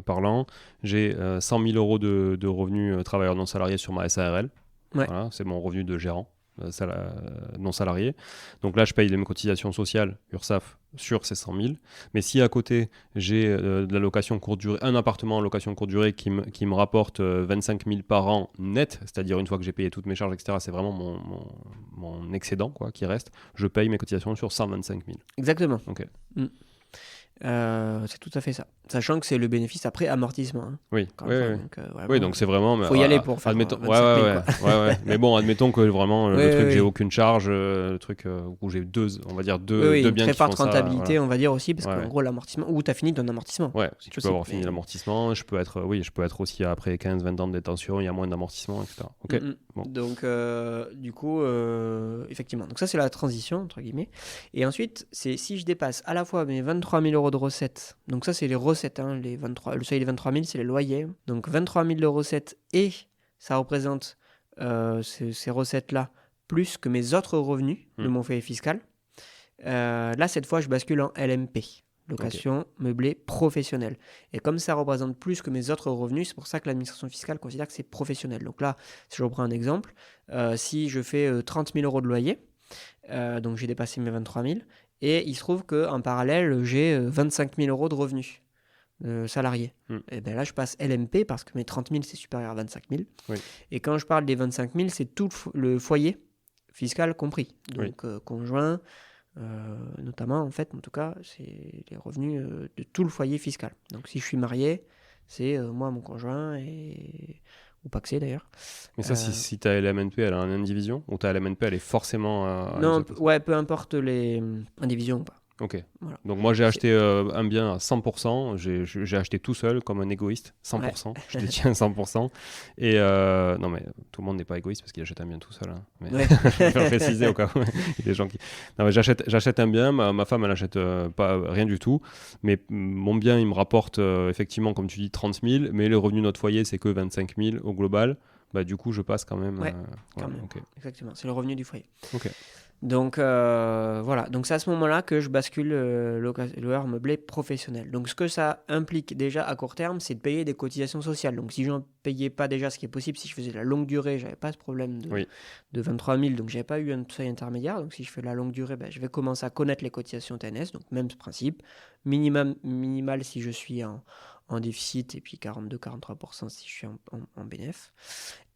S1: parlant. J'ai 100 000 euros de revenus travailleurs non salariés sur ma SARL.
S2: Ouais.
S1: Voilà, c'est mon revenu de gérant non salarié. Donc là, je paye mes cotisations sociales, URSSAF, sur ces 100 000. Mais si à côté, j'ai de la location courte durée, un appartement en location courte durée qui me rapporte 25 000 par an net, c'est-à-dire une fois que j'ai payé toutes mes charges, etc., c'est vraiment mon excédent qui reste, je paye mes cotisations sur 125 000.
S2: Exactement.
S1: Ok.
S2: C'est tout à fait ça. Sachant que c'est le bénéfice après amortissement. Hein,
S1: oui, donc c'est vraiment...
S2: Il faut y aller pour faire
S1: admettons,
S2: 25 000,
S1: ouais. Mais bon, admettons que vraiment le truc, j'ai aucune charge, le truc où j'ai deux biens
S2: une
S1: qui
S2: très
S1: font
S2: forte rentabilité,
S1: ça,
S2: on va dire aussi, parce qu'en gros, l'amortissement, ou tu as fini ton amortissement.
S1: Ouais, si tu peux avoir fini l'amortissement, je peux être aussi après 15-20 ans de détention, il y a moins d'amortissement, etc. Ok.
S2: Bon. Donc, du coup, effectivement. Donc ça, c'est la transition, entre guillemets. Et ensuite, c'est si je dépasse à la fois mes 23 000 euros de recettes, donc ça, c'est les recettes, hein, le seuil des 23 000, c'est les loyers. Donc 23 000 de recettes et ça représente ces recettes-là plus que mes autres revenus de mon foyer fiscal. Là, cette fois, je bascule en LMP. Location meublée professionnelle. Et comme ça représente plus que mes autres revenus, c'est pour ça que l'administration fiscale considère que c'est professionnel. Donc là, si je reprends un exemple, si je fais 30 000 euros de loyer, donc j'ai dépassé mes 23 000, et il se trouve qu'en parallèle, j'ai 25 000 euros de revenus salariés. Et bien là, je passe LMP parce que mes 30 000, c'est supérieur à 25 000. Oui. Et quand je parle des 25 000, c'est tout le foyer fiscal compris. Donc conjoint... notamment en fait, en tout cas, c'est les revenus de tout le foyer fiscal. Donc si je suis marié, c'est moi, mon conjoint, ou pacsé d'ailleurs.
S1: Mais ça, si ta LMNP, elle a une indivision, ou ta LMNP, elle est forcément...
S2: non, peu importe les indivisions ou pas.
S1: Ok. Voilà. Donc moi, j'ai acheté un bien à 100%. J'ai acheté tout seul, comme un égoïste, 100%. Ouais. Je détiens 100%. Et non, mais tout le monde n'est pas égoïste parce qu'il achète un bien tout seul. Hein. Mais je vais préciser au cas où il y a des gens qui... Non, mais j'achète un bien. Ma femme, elle n'achète rien du tout. Mais mon bien, il me rapporte effectivement, comme tu dis, 30 000. Mais le revenu de notre foyer, c'est que 25 000 au global. Du coup, je passe quand même...
S2: Ouais, quand même. Okay. Exactement. C'est le revenu du foyer.
S1: Ok.
S2: Donc voilà, donc c'est à ce moment-là que je bascule loueur meublé professionnel. Donc ce que ça implique déjà à court terme, c'est de payer des cotisations sociales. Donc si je n'en payais pas déjà, ce qui est possible, si je faisais de la longue durée, j'avais pas ce problème de 23 000, donc j'avais pas eu un seuil intermédiaire. Donc si je fais de la longue durée, je vais commencer à connaître les cotisations TNS, donc même principe, minimal si je suis en déficit et puis 42-43% si je suis en bénéf.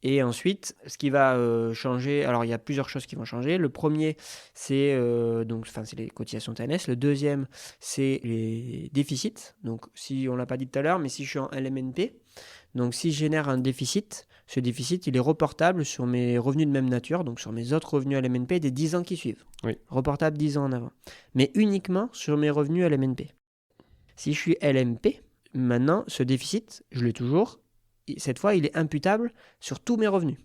S2: Et ensuite, ce qui va changer, alors il y a plusieurs choses qui vont changer. Le premier, c'est les cotisations TNS. Le deuxième, c'est les déficits. Donc, si on l'a pas dit tout à l'heure, mais si je suis en LMNP, Donc si je génère un déficit, ce déficit, il est reportable sur mes revenus de même nature, donc sur mes autres revenus LMNP des 10 ans qui suivent.
S1: Oui.
S2: Reportable 10 ans en avant. Mais uniquement sur mes revenus LMNP. Si je suis LMP, maintenant, ce déficit, je l'ai toujours. Cette fois, il est imputable sur tous mes revenus.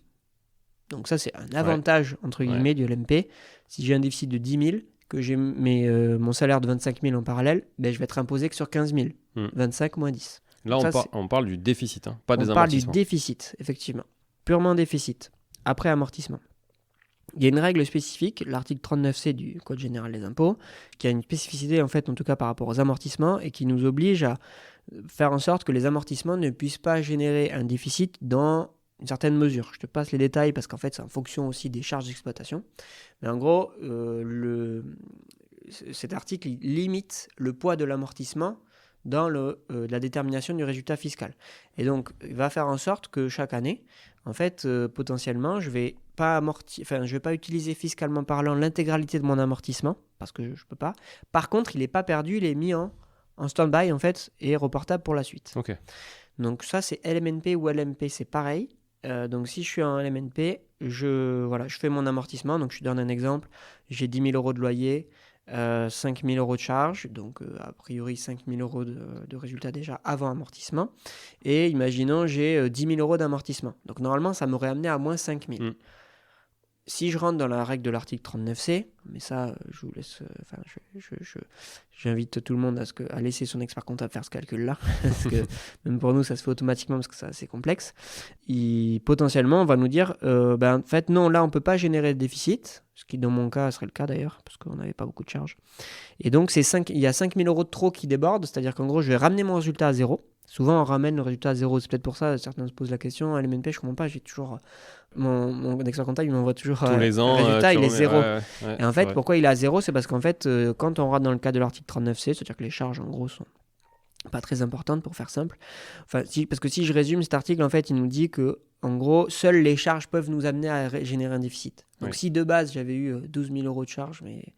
S2: Donc ça, c'est un avantage, entre guillemets, du LMP. Si j'ai un déficit de 10 000, que j'ai mon salaire de 25 000 en parallèle, ben, je vais être imposé que sur 15 000. 25 moins 10.
S1: Là, on parle du déficit, pas des amortissements.
S2: On parle du déficit, effectivement. Purement déficit, après amortissement. Il y a une règle spécifique, l'article 39C du Code général des impôts, qui a une spécificité, en fait, en tout cas par rapport aux amortissements, et qui nous oblige à faire en sorte que les amortissements ne puissent pas générer un déficit dans une certaine mesure. Je te passe les détails parce qu'en fait, c'est en fonction aussi des charges d'exploitation. Mais en gros, cet article limite le poids de l'amortissement dans la détermination du résultat fiscal. Et donc, il va faire en sorte que chaque année, en fait, potentiellement, je vais pas utiliser fiscalement parlant l'intégralité de mon amortissement, parce que je peux pas. Par contre, il n'est pas perdu, il est mis en stand-by, en fait, et reportable pour la suite.
S1: Ok.
S2: Donc ça, c'est LMNP ou LMP, c'est pareil. Donc si je suis en LMNP, je fais mon amortissement. Donc je te donne un exemple. J'ai 10 000 euros de loyer, 5 000 euros de charge, donc a priori 5 000 euros de résultat déjà avant amortissement. Et imaginons j'ai 10 000 euros d'amortissement. Donc normalement, ça m'aurait amené à moins 5 000. Si je rentre dans la règle de l'article 39C, mais ça, je vous laisse, j'invite tout le monde à laisser son expert comptable faire ce calcul-là, parce que même pour nous, ça se fait automatiquement parce que c'est assez complexe. Potentiellement, on va nous dire, en fait, non, là, on ne peut pas générer de déficit, ce qui, dans mon cas, serait le cas d'ailleurs, parce qu'on n'avait pas beaucoup de charges. Et donc, il y a 5 000 euros de trop qui débordent, c'est-à-dire qu'en gros, je vais ramener mon résultat à zéro. Souvent, on ramène le résultat à zéro. C'est peut-être pour ça, certains se posent la question, à LMNP, je ne comprends pas, j'ai toujours... Mon expert comptable, il m'envoie toujours
S1: tous les ans,
S2: le résultat, il est zéro. Et en fait,
S1: vrai.
S2: Pourquoi il est à zéro? C'est parce qu'en fait, quand on rentre dans le cas de l'article 39C, c'est-à-dire que les charges, en gros, sont pas très importantes, pour faire simple. Parce que si je résume cet article, en fait, il nous dit que, en gros, seules les charges peuvent nous amener à générer un déficit. Donc, si de base, j'avais eu 12 000 euros de charges, mais...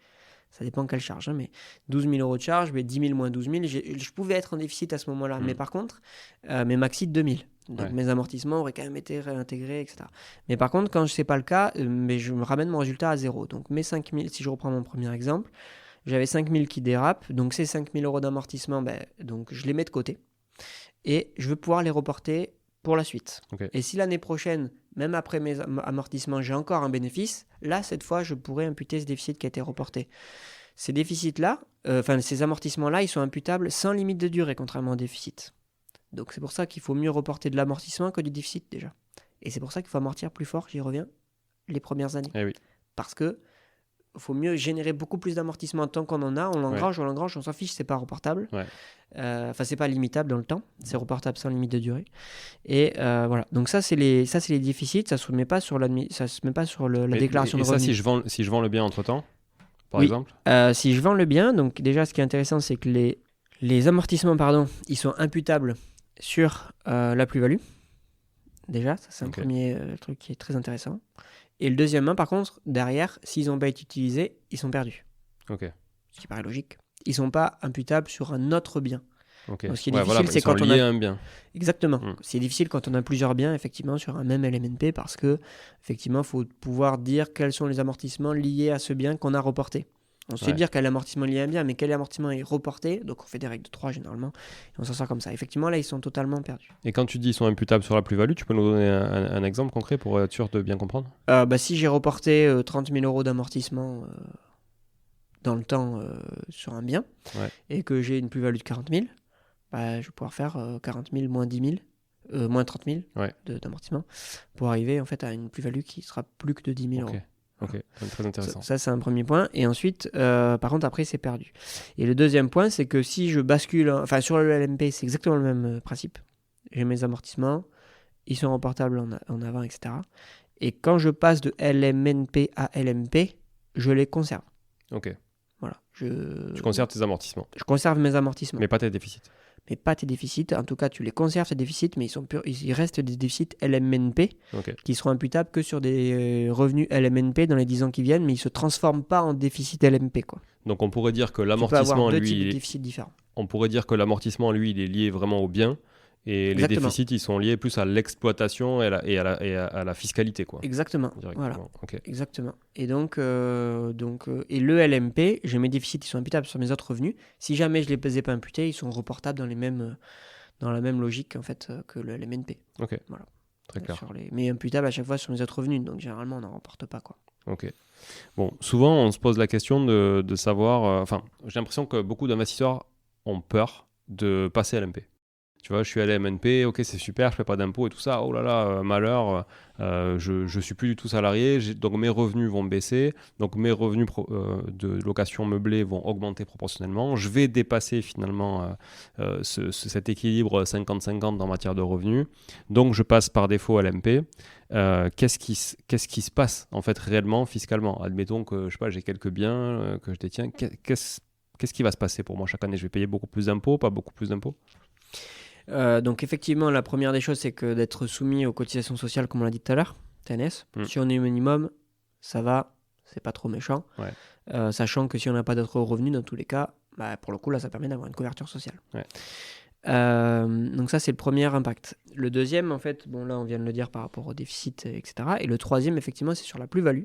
S2: ça dépend quelle charge, mais 12 000 euros de charge, mais 10 000 moins 12 000, je pouvais être en déficit à ce moment-là. Mais par contre, mes maxi de 2 000. Donc mes amortissements auraient quand même été réintégrés, etc. Mais par contre, quand ce n'est pas le cas, je me ramène mon résultat à zéro. Donc mes 5 000, si je reprends mon premier exemple, j'avais 5 000 qui dérapent. Donc ces 5 000 euros d'amortissement, donc je les mets de côté. Et je veux pouvoir les reporter pour la suite.
S1: Okay.
S2: Et si l'année prochaine, même après mes amortissements, j'ai encore un bénéfice, là, cette fois, je pourrais imputer ce déficit qui a été reporté. Ces déficits-là, ces amortissements-là, ils sont imputables sans limite de durée, contrairement au déficit. Donc c'est pour ça qu'il faut mieux reporter de l'amortissement que du déficit déjà. Et c'est pour ça qu'il faut amortir plus fort, j'y reviens, les premières années.
S1: Eh oui.
S2: Parce que faut mieux générer beaucoup plus d'amortissement tant qu'on en a, on l'engrange, on s'en fiche, c'est pas reportable. C'est pas limitable dans le temps, c'est reportable sans limite de durée. Et voilà. Donc ça c'est les déficits, ça se met pas sur la déclaration de revenus.
S1: Et ça si je vends le bien entre-temps, par exemple.
S2: Si je vends le bien, donc déjà ce qui est intéressant c'est que les amortissements ils sont imputables sur la plus-value. Déjà, ça c'est un premier truc qui est très intéressant. Et le deuxièmement, par contre, derrière, s'ils n'ont pas été utilisés, ils sont perdus.
S1: Ok.
S2: Ce qui paraît logique. Ils ne sont pas imputables sur un autre bien.
S1: Okay.
S2: Donc, ce qui est difficile, c'est quand on a
S1: un bien.
S2: Exactement. C'est difficile quand on a plusieurs biens, effectivement, sur un même LMNP, parce que, effectivement, il faut pouvoir dire quels sont les amortissements liés à ce bien qu'on a reporté. On sait dire quel amortissement lié à un bien, mais quel amortissement est reporté. Donc, on fait des règles de 3 généralement. Et on s'en sort comme ça. Effectivement, là, ils sont totalement perdus.
S1: Et quand tu dis ils sont imputables sur la plus-value, tu peux nous donner un exemple concret pour être sûr de bien comprendre?
S2: Si j'ai reporté 30 000 euros d'amortissement dans le temps sur un bien et que j'ai une plus-value de 40 000, je vais pouvoir faire 40 000 moins 10 000, moins 30 000 d'amortissement pour arriver en fait à une plus-value qui sera plus que de 10 000 euros.
S1: Ok, très intéressant.
S2: Ça, c'est un premier point. Et ensuite, par contre, après, c'est perdu. Et le deuxième point, c'est que si je bascule... sur le LMP, c'est exactement le même principe. J'ai mes amortissements, ils sont reportables en avant, etc. Et quand je passe de LMNP à LMP, je les conserve.
S1: Ok.
S2: Voilà.
S1: Tu conserves tes amortissements.
S2: Je conserve mes amortissements.
S1: Mais pas tes déficits.
S2: Mais pas tes déficits. En tout cas, tu les conserves, tes déficits, mais il reste des déficits LMNP qui seront imputables que sur des revenus LMNP dans les 10 ans qui viennent, mais ils ne se transforment pas en déficit LMP.
S1: Donc on pourrait dire que l'amortissement,
S2: tu peux avoir deux types de déficits différents.
S1: On pourrait dire que l'amortissement, lui, il est lié vraiment au bien, Et
S2: Exactement.
S1: les déficits, ils sont liés plus à l'exploitation et à la fiscalité, quoi.
S2: Exactement.
S1: Directement.
S2: Voilà.
S1: Ok.
S2: Exactement. Et donc, et le LMP, j'ai mes déficits, ils sont imputables sur mes autres revenus. Si jamais je ne les ai pas imputés, ils sont reportables dans la même logique en fait que le LMNP.
S1: Ok.
S2: Voilà.
S1: Très clair.
S2: Mais imputables à chaque fois sur mes autres revenus. Donc généralement, on n'en remporte pas, quoi.
S1: Ok. Bon, souvent, on se pose la question de savoir. Enfin, j'ai l'impression que beaucoup d'investisseurs ont peur de passer à l'MP. Tu vois, je suis allé à MNP, ok, c'est super, je ne paie pas d'impôts et tout ça. Oh là là, malheur, je ne suis plus du tout salarié, donc mes revenus vont baisser, donc mes revenus de location meublée vont augmenter proportionnellement. Je vais dépasser finalement cet équilibre 50-50 en matière de revenus. Donc je passe par défaut à l'MP. Qu'est-ce qui se passe en fait réellement fiscalement? Admettons que je sais pas, j'ai quelques biens que je détiens. Qu'est-ce qui va se passer pour moi chaque année? Je vais payer beaucoup plus d'impôts, pas beaucoup plus d'impôts?
S2: Donc effectivement, la première des choses, c'est que d'être soumis aux cotisations sociales, comme on l'a dit tout à l'heure, TNS. Si on est au minimum, ça va, c'est pas trop méchant.
S1: Ouais.
S2: Sachant que si on n'a pas d'autres revenus, dans tous les cas, pour le coup, là, ça permet d'avoir une couverture sociale.
S1: Ouais.
S2: Donc ça, c'est le premier impact. Le deuxième, en fait, bon là, on vient de le dire par rapport au déficit, etc. Et le troisième, effectivement, c'est sur la plus-value.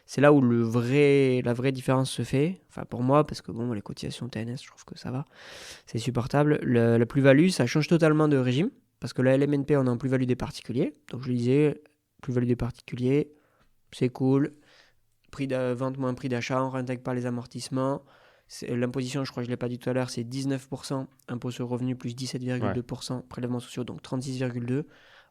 S2: C'est là où la vraie différence se fait. Enfin, pour moi, parce que bon, les cotisations TNS, je trouve que ça va. C'est supportable. La plus-value, ça change totalement de régime. Parce que la LMNP, on est en plus-value des particuliers. Donc, je le disais, plus-value des particuliers, c'est cool. Prix de vente moins prix d'achat, on ne réintègre pas les amortissements. L'imposition, je crois que je ne l'ai pas dit tout à l'heure, c'est 19%, impôt sur le revenu plus 17,2%, prélèvements sociaux, donc 36,2%.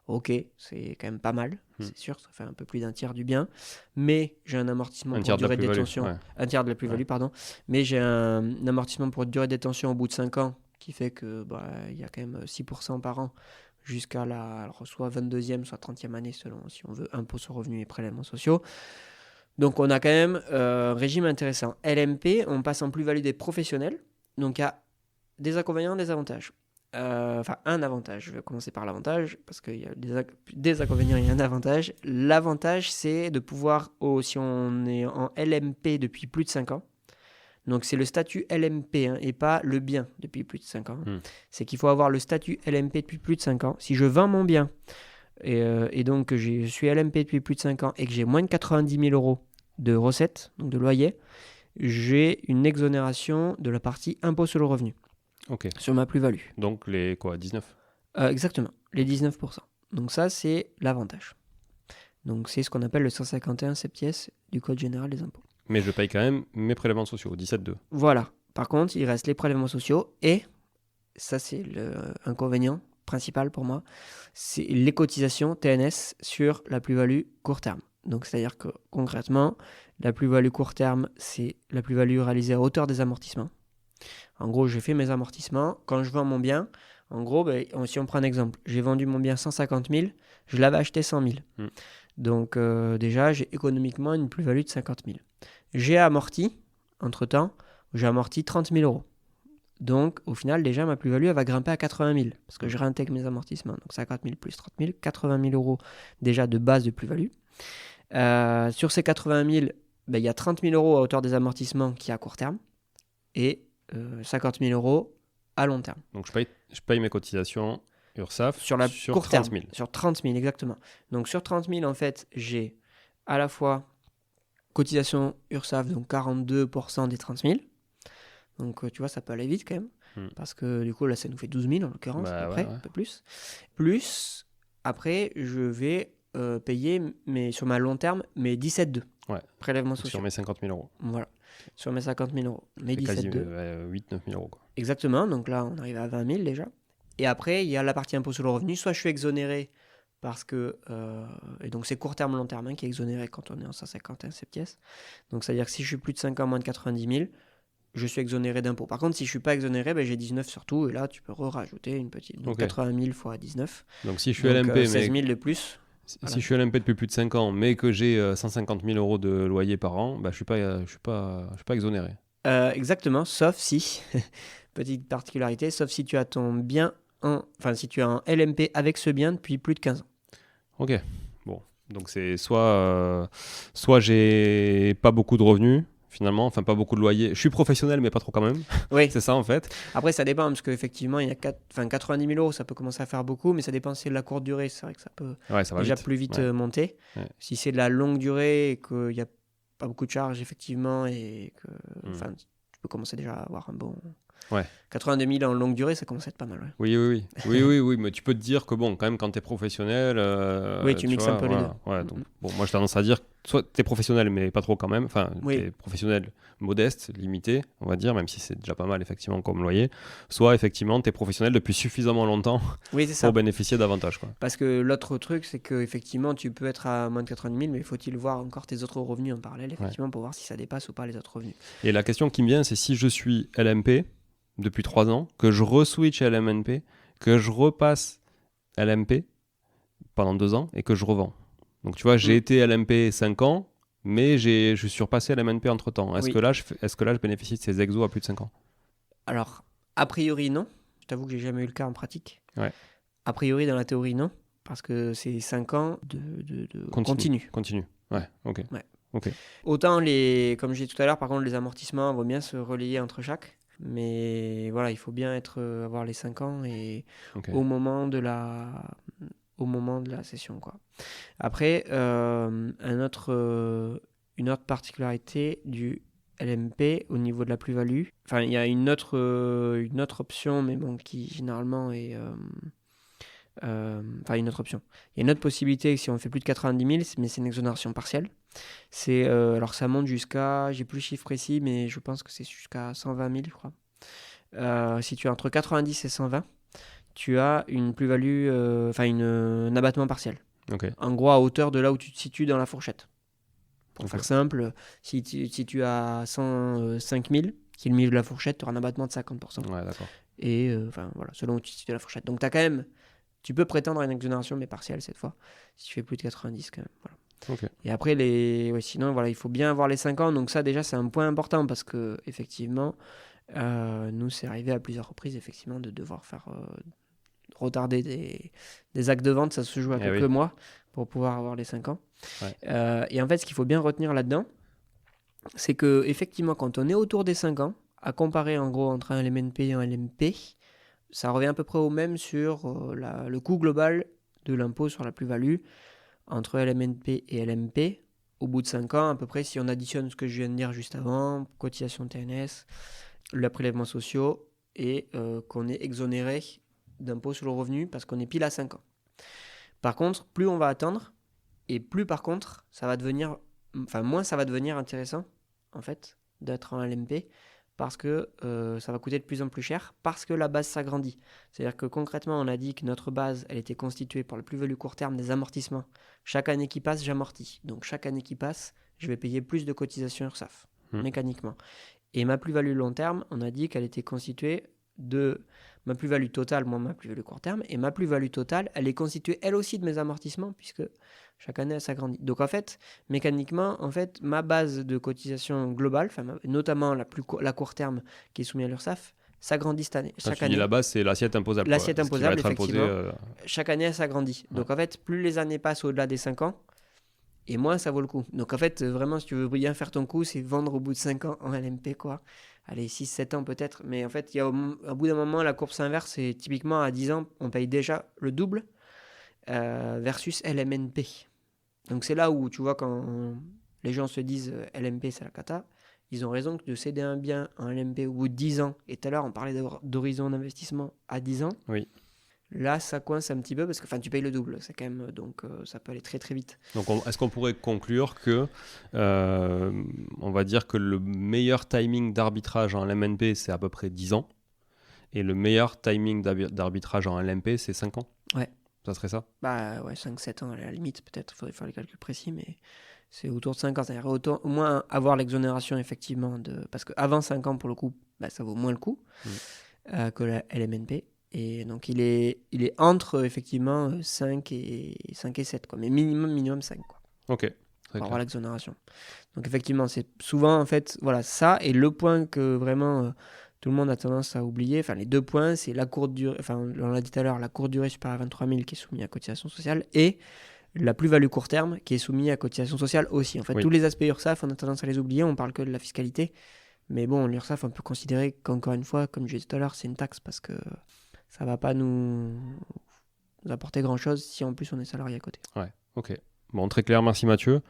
S2: Ok, c'est quand même pas mal, c'est sûr, ça fait un peu plus d'un tiers du bien. Mais j'ai un amortissement pour durée de détention.
S1: Ouais.
S2: Un tiers de la plus-value, pardon. Mais j'ai un amortissement pour durée de détention au bout de 5 ans qui fait que y a quand même 6% par an jusqu'à soit 22e, soit 30e année, selon si on veut, impôt sur le revenu et prélèvements sociaux. Donc on a quand même un régime intéressant. LMP, on passe en plus-value des professionnels. Donc il y a des inconvénients, des avantages. Enfin, un avantage. Je vais commencer par l'avantage, parce qu'il y a des inconvénients et un avantage. L'avantage, c'est de pouvoir, si on est en LMP depuis plus de 5 ans, donc c'est le statut LMP et pas le bien depuis plus de 5 ans. C'est qu'il faut avoir le statut LMP depuis plus de 5 ans. Si je vends mon bien, et donc je suis LMP depuis plus de 5 ans et que j'ai moins de 90 000 euros de recettes, donc de loyer, j'ai une exonération de la partie impôt sur le revenu sur ma plus-value.
S1: Donc les 19
S2: Exactement, les 19%. Donc ça, c'est l'avantage. Donc c'est ce qu'on appelle le 151 septies du Code général des impôts.
S1: Mais je paye quand même mes prélèvements sociaux, 17,2.
S2: Voilà. Par contre, il reste les prélèvements sociaux et, ça c'est l'inconvénient principal pour moi, c'est les cotisations TNS sur la plus-value court terme. Donc c'est-à-dire que concrètement, la plus-value court terme, c'est la plus-value réalisée à hauteur des amortissements. En gros, j'ai fait mes amortissements. Quand je vends mon bien, en gros, si on prend un exemple, j'ai vendu mon bien 150 000, je l'avais acheté 100 000. Donc déjà, j'ai économiquement une plus-value de 50 000. J'ai amorti, entre-temps, j'ai amorti 30 000 euros. Donc, au final, déjà, ma plus-value, elle va grimper à 80 000, parce que je réintègre mes amortissements. Donc, 50 000 plus 30 000, 80 000 euros déjà de base de plus-value. Sur ces 80 000, il y a 30 000 euros à hauteur des amortissements qui est à court terme, et 50 000 euros à long terme.
S1: Donc, je paye mes cotisations URSSAF
S2: sur court
S1: 30 000.
S2: Terme. Sur 30 000, exactement. Donc, sur 30 000, en fait, j'ai à la fois cotisation URSSAF, donc 42% des 30 000. Donc, tu vois, ça peut aller vite quand même. Parce que du coup, là, ça nous fait 12 000 en l'occurrence, à peu près, un peu plus. Plus, après, je vais payer sur ma long terme mes 17,2. Prélèvements sociaux.
S1: Sur mes 50 000 euros.
S2: Voilà. Sur mes 50 000 euros. Mes 17,2.
S1: 8-9 000 euros. Quoi.
S2: Exactement. Donc là, on arrive à 20 000 déjà. Et après, il y a la partie impôt sur le revenu. Soit je suis exonéré parce que... et donc, c'est court terme, long terme qui est exonéré quand on est en 151 septies. Donc, c'est-à-dire que si je suis plus de 5 ans, moins de 90 000, je suis exonéré d'impôt. Par contre, si je ne suis pas exonéré, j'ai 19 sur tout. Et là, tu peux rajouter une petite. Donc, 80 000 fois 19.
S1: Donc, si je suis LMP...
S2: 16 000 de plus.
S1: Voilà. Si je suis LMP depuis plus de 5 ans, mais que j'ai 150 000 euros de loyer par an, je suis pas exonéré.
S2: Exactement, sauf si, petite particularité, sauf si tu as ton bien, si tu as un LMP avec ce bien depuis plus de 15 ans.
S1: Ok, bon. Donc c'est soit j'ai pas beaucoup de revenus finalement. Enfin, pas beaucoup de loyer. Je suis professionnel, mais pas trop quand même.
S2: Oui.
S1: C'est ça, en fait.
S2: Après, ça dépend, parce qu'effectivement, il y a 90 000 euros, ça peut commencer à faire beaucoup, mais ça dépend si c'est de la courte durée. C'est vrai que ça peut
S1: Ouais, ça va
S2: déjà
S1: vite.
S2: plus vite
S1: Ouais.
S2: monter.
S1: Ouais.
S2: Si c'est de la longue durée et qu'il n'y a pas beaucoup de charges, effectivement, et que tu peux commencer déjà à avoir un bon...
S1: Ouais.
S2: 82 000 en longue durée, ça commence à être pas mal. Ouais.
S1: Oui, mais tu peux te dire que bon, quand même, quand tu es professionnel,
S2: Oui, tu mixes
S1: vois,
S2: un peu les deux.
S1: Ouais, donc, bon, moi, j'ai tendance à dire, soit tu es professionnel, mais pas trop quand même. Enfin,
S2: Oui.
S1: tu es professionnel modeste, limité, on va dire, même si c'est déjà pas mal, effectivement, comme loyer. Soit, effectivement, tu es professionnel depuis suffisamment longtemps
S2: Oui, c'est ça.
S1: pour bénéficier davantage, quoi.
S2: Parce que l'autre truc, c'est qu'effectivement, tu peux être à moins de 90 000, mais faut-il voir encore tes autres revenus en parallèle, effectivement, pour voir si ça dépasse ou pas les autres revenus.
S1: Et la question qui me vient, c'est si je suis LMP depuis 3 ans, que je re-switch à LMNP, que je repasse LMP pendant 2 ans et que je revends. Donc tu vois, j'ai été LMP 5 ans, mais je suis repassé LMNP entre temps. Est-ce que là, je bénéficie de ces exos à plus de 5 ans?
S2: Alors, a priori, non. Je t'avoue que j'ai jamais eu le cas en pratique.
S1: Ouais.
S2: A priori, dans la théorie, non. Parce que c'est 5 ans de continu.
S1: Ouais, ok.
S2: Ouais.
S1: Ok.
S2: Autant, comme je disais tout à l'heure, par contre, les amortissements vont bien se relayer entre chaque. Mais voilà, il faut bien avoir les 5 ans et au moment de la session, quoi. Après, une autre particularité du LMP au niveau de la plus-value, enfin il y a une autre option, mais bon, qui généralement est une autre option. Il y a une autre possibilité si on fait plus de 90 000, mais c'est une exonération partielle. C'est alors ça monte jusqu'à, j'ai plus le chiffre précis, mais je pense que c'est jusqu'à 120 000, je crois. Si tu es entre 90 et 120, tu as une plus-value, un abattement partiel.
S1: Okay.
S2: En gros, à hauteur de là où tu te situes dans la fourchette. Pour faire simple, si tu as 105 000, qui est le milieu de la fourchette, tu auras un abattement de 50%.
S1: Ouais, d'accord.
S2: Et voilà, selon où tu te situes dans la fourchette. Donc, tu peux prétendre à une exonération, mais partielle cette fois, si tu fais plus de 90 quand même. Voilà.
S1: Okay.
S2: Et après, sinon, voilà, il faut bien avoir les 5 ans. Donc ça, déjà, c'est un point important parce que effectivement, nous, c'est arrivé à plusieurs reprises, effectivement, de devoir faire retarder des actes de vente. Ça se joue à quelques mois pour pouvoir avoir les 5 ans.
S1: Ouais.
S2: Et en fait, ce qu'il faut bien retenir là-dedans, c'est que effectivement, quand on est autour des 5 ans, à comparer en gros entre un LMNP et un LMP, ça revient à peu près au même sur le coût global de l'impôt sur la plus-value entre LMNP et LMP. Au bout de 5 ans, à peu près, si on additionne ce que je viens de dire juste avant, cotisation TNS, le prélèvement sociaux, et qu'on est exonéré d'impôt sur le revenu parce qu'on est pile à 5 ans. Par contre, plus on va attendre, et plus par contre, moins ça va devenir intéressant, en fait, d'être en LMP, parce que ça va coûter de plus en plus cher, parce que la base s'agrandit. C'est-à-dire que concrètement, on a dit que notre base, elle était constituée pour la plus-value court terme des amortissements. Chaque année qui passe, j'amortis. Donc chaque année qui passe, je vais payer plus de cotisations URSSAF, mécaniquement. Et ma plus-value long terme, on a dit qu'elle était constituée de ma plus-value totale moins ma plus-value court terme. Et ma plus-value totale, elle est constituée elle aussi de mes amortissements, puisque chaque année, elle s'agrandit. Donc en fait, mécaniquement, ma base de cotisation globale, notamment la court terme qui est soumise à l'URSSAF, s'agrandit cette année.
S1: Chaque année. La base, c'est l'assiette imposable.
S2: L'assiette imposable, effectivement. Chaque année, elle s'agrandit.
S1: Ouais.
S2: Donc en fait, plus les années passent au-delà des 5 ans, et moins ça vaut le coup. Donc en fait, vraiment, si tu veux bien faire ton coup, c'est vendre au bout de 5 ans en LMP, quoi. Allez, 6-7 ans peut-être. Mais en fait, au bout d'un moment, la courbe s'inverse. Et typiquement, à 10 ans, on paye déjà le double versus LMNP. Donc c'est là où, tu vois, quand les gens se disent LMP, c'est la cata, ils ont raison de céder un bien en LMP au bout de 10 ans. Et tout à l'heure, on parlait d'horizon d'investissement à 10 ans.
S1: Oui.
S2: Là, ça coince un petit peu parce que tu payes le double, c'est quand même, donc ça peut aller très très vite.
S1: Donc est-ce qu'on pourrait conclure que, on va dire que le meilleur timing d'arbitrage en LMNP, c'est à peu près 10 ans, et le meilleur timing d'arbitrage en LMP, c'est 5 ans?
S2: Ouais.
S1: Ça serait ça?
S2: Bah ouais, 5-7 ans à la limite, peut-être, il faudrait faire les calculs précis, mais c'est autour de 5 ans. C'est-à-dire au moins avoir l'exonération, effectivement, parce qu'avant 5 ans, pour le coup, ça vaut moins le coup que la LMNP. Et donc, il est entre, effectivement, 5 et 7, quoi. Mais minimum 5, quoi.
S1: Ok.
S2: Pour avoir l'exonération. Donc, effectivement, c'est souvent, en fait, voilà, ça. Et le point que vraiment tout le monde a tendance à oublier, les deux points, c'est la courte durée, on l'a dit tout à l'heure, la courte durée supérieure à 23 000 qui est soumise à cotisation sociale et la plus-value court terme qui est soumise à cotisation sociale aussi. En fait,
S1: Oui.
S2: tous les aspects URSSAF, on a tendance à les oublier, on parle que de la fiscalité. Mais bon, l'URSSAF, on peut considérer qu'encore une fois, comme je disais tout à l'heure, c'est une taxe parce que ça va pas nous apporter grand-chose si en plus on est salarié à côté.
S1: Ouais, ok. Bon, très clair, merci Mathieu.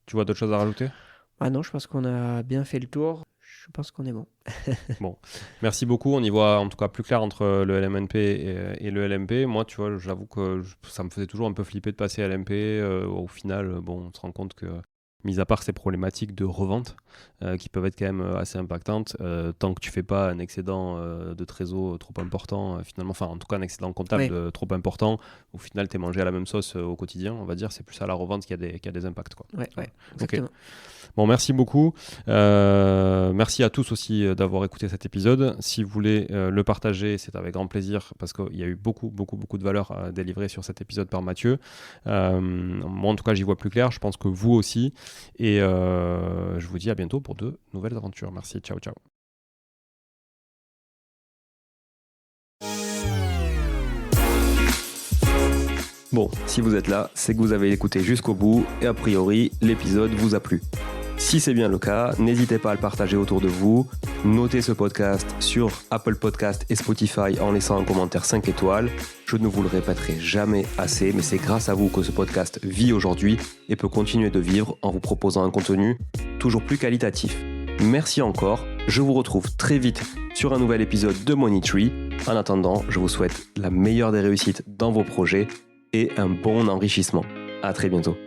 S1: Tu vois d'autres choses à rajouter?
S2: Ah non, je pense qu'on a bien fait le tour. Je pense qu'on est bon.
S1: Bon, merci beaucoup. On y voit en tout cas plus clair entre le LMNP et le LMP. Moi, tu vois, j'avoue que ça me faisait toujours un peu flipper de passer à LMP. Au final, bon, on se rend compte que, mis à part ces problématiques de revente qui peuvent être quand même assez impactantes, tant que tu fais pas un excédent de trésor trop important, finalement, enfin en tout cas un excédent comptable
S2: Oui.
S1: trop important, au final tu es mangé à la même sauce au quotidien, on va dire, c'est plus à la revente qu'il y a des impacts, quoi.
S2: Ouais,
S1: Ok.
S2: exactement.
S1: Bon, merci beaucoup. Merci à tous aussi d'avoir écouté cet épisode. Si vous voulez le partager, c'est avec grand plaisir parce qu'il y a eu beaucoup de valeur à délivrer sur cet épisode par Mathieu. Moi, en tout cas, j'y vois plus clair. Je pense que vous aussi. Et je vous dis à bientôt pour de nouvelles aventures. Merci. Ciao, ciao.
S3: Bon, si vous êtes là, c'est que vous avez écouté jusqu'au bout et a priori, l'épisode vous a plu. Si c'est bien le cas, n'hésitez pas à le partager autour de vous. Notez ce podcast sur Apple Podcast et Spotify en laissant un commentaire 5 étoiles. Je ne vous le répéterai jamais assez, mais c'est grâce à vous que ce podcast vit aujourd'hui et peut continuer de vivre en vous proposant un contenu toujours plus qualitatif. Merci encore, je vous retrouve très vite sur un nouvel épisode de Money Tree. En attendant, je vous souhaite la meilleure des réussites dans vos projets et un bon enrichissement. À très bientôt.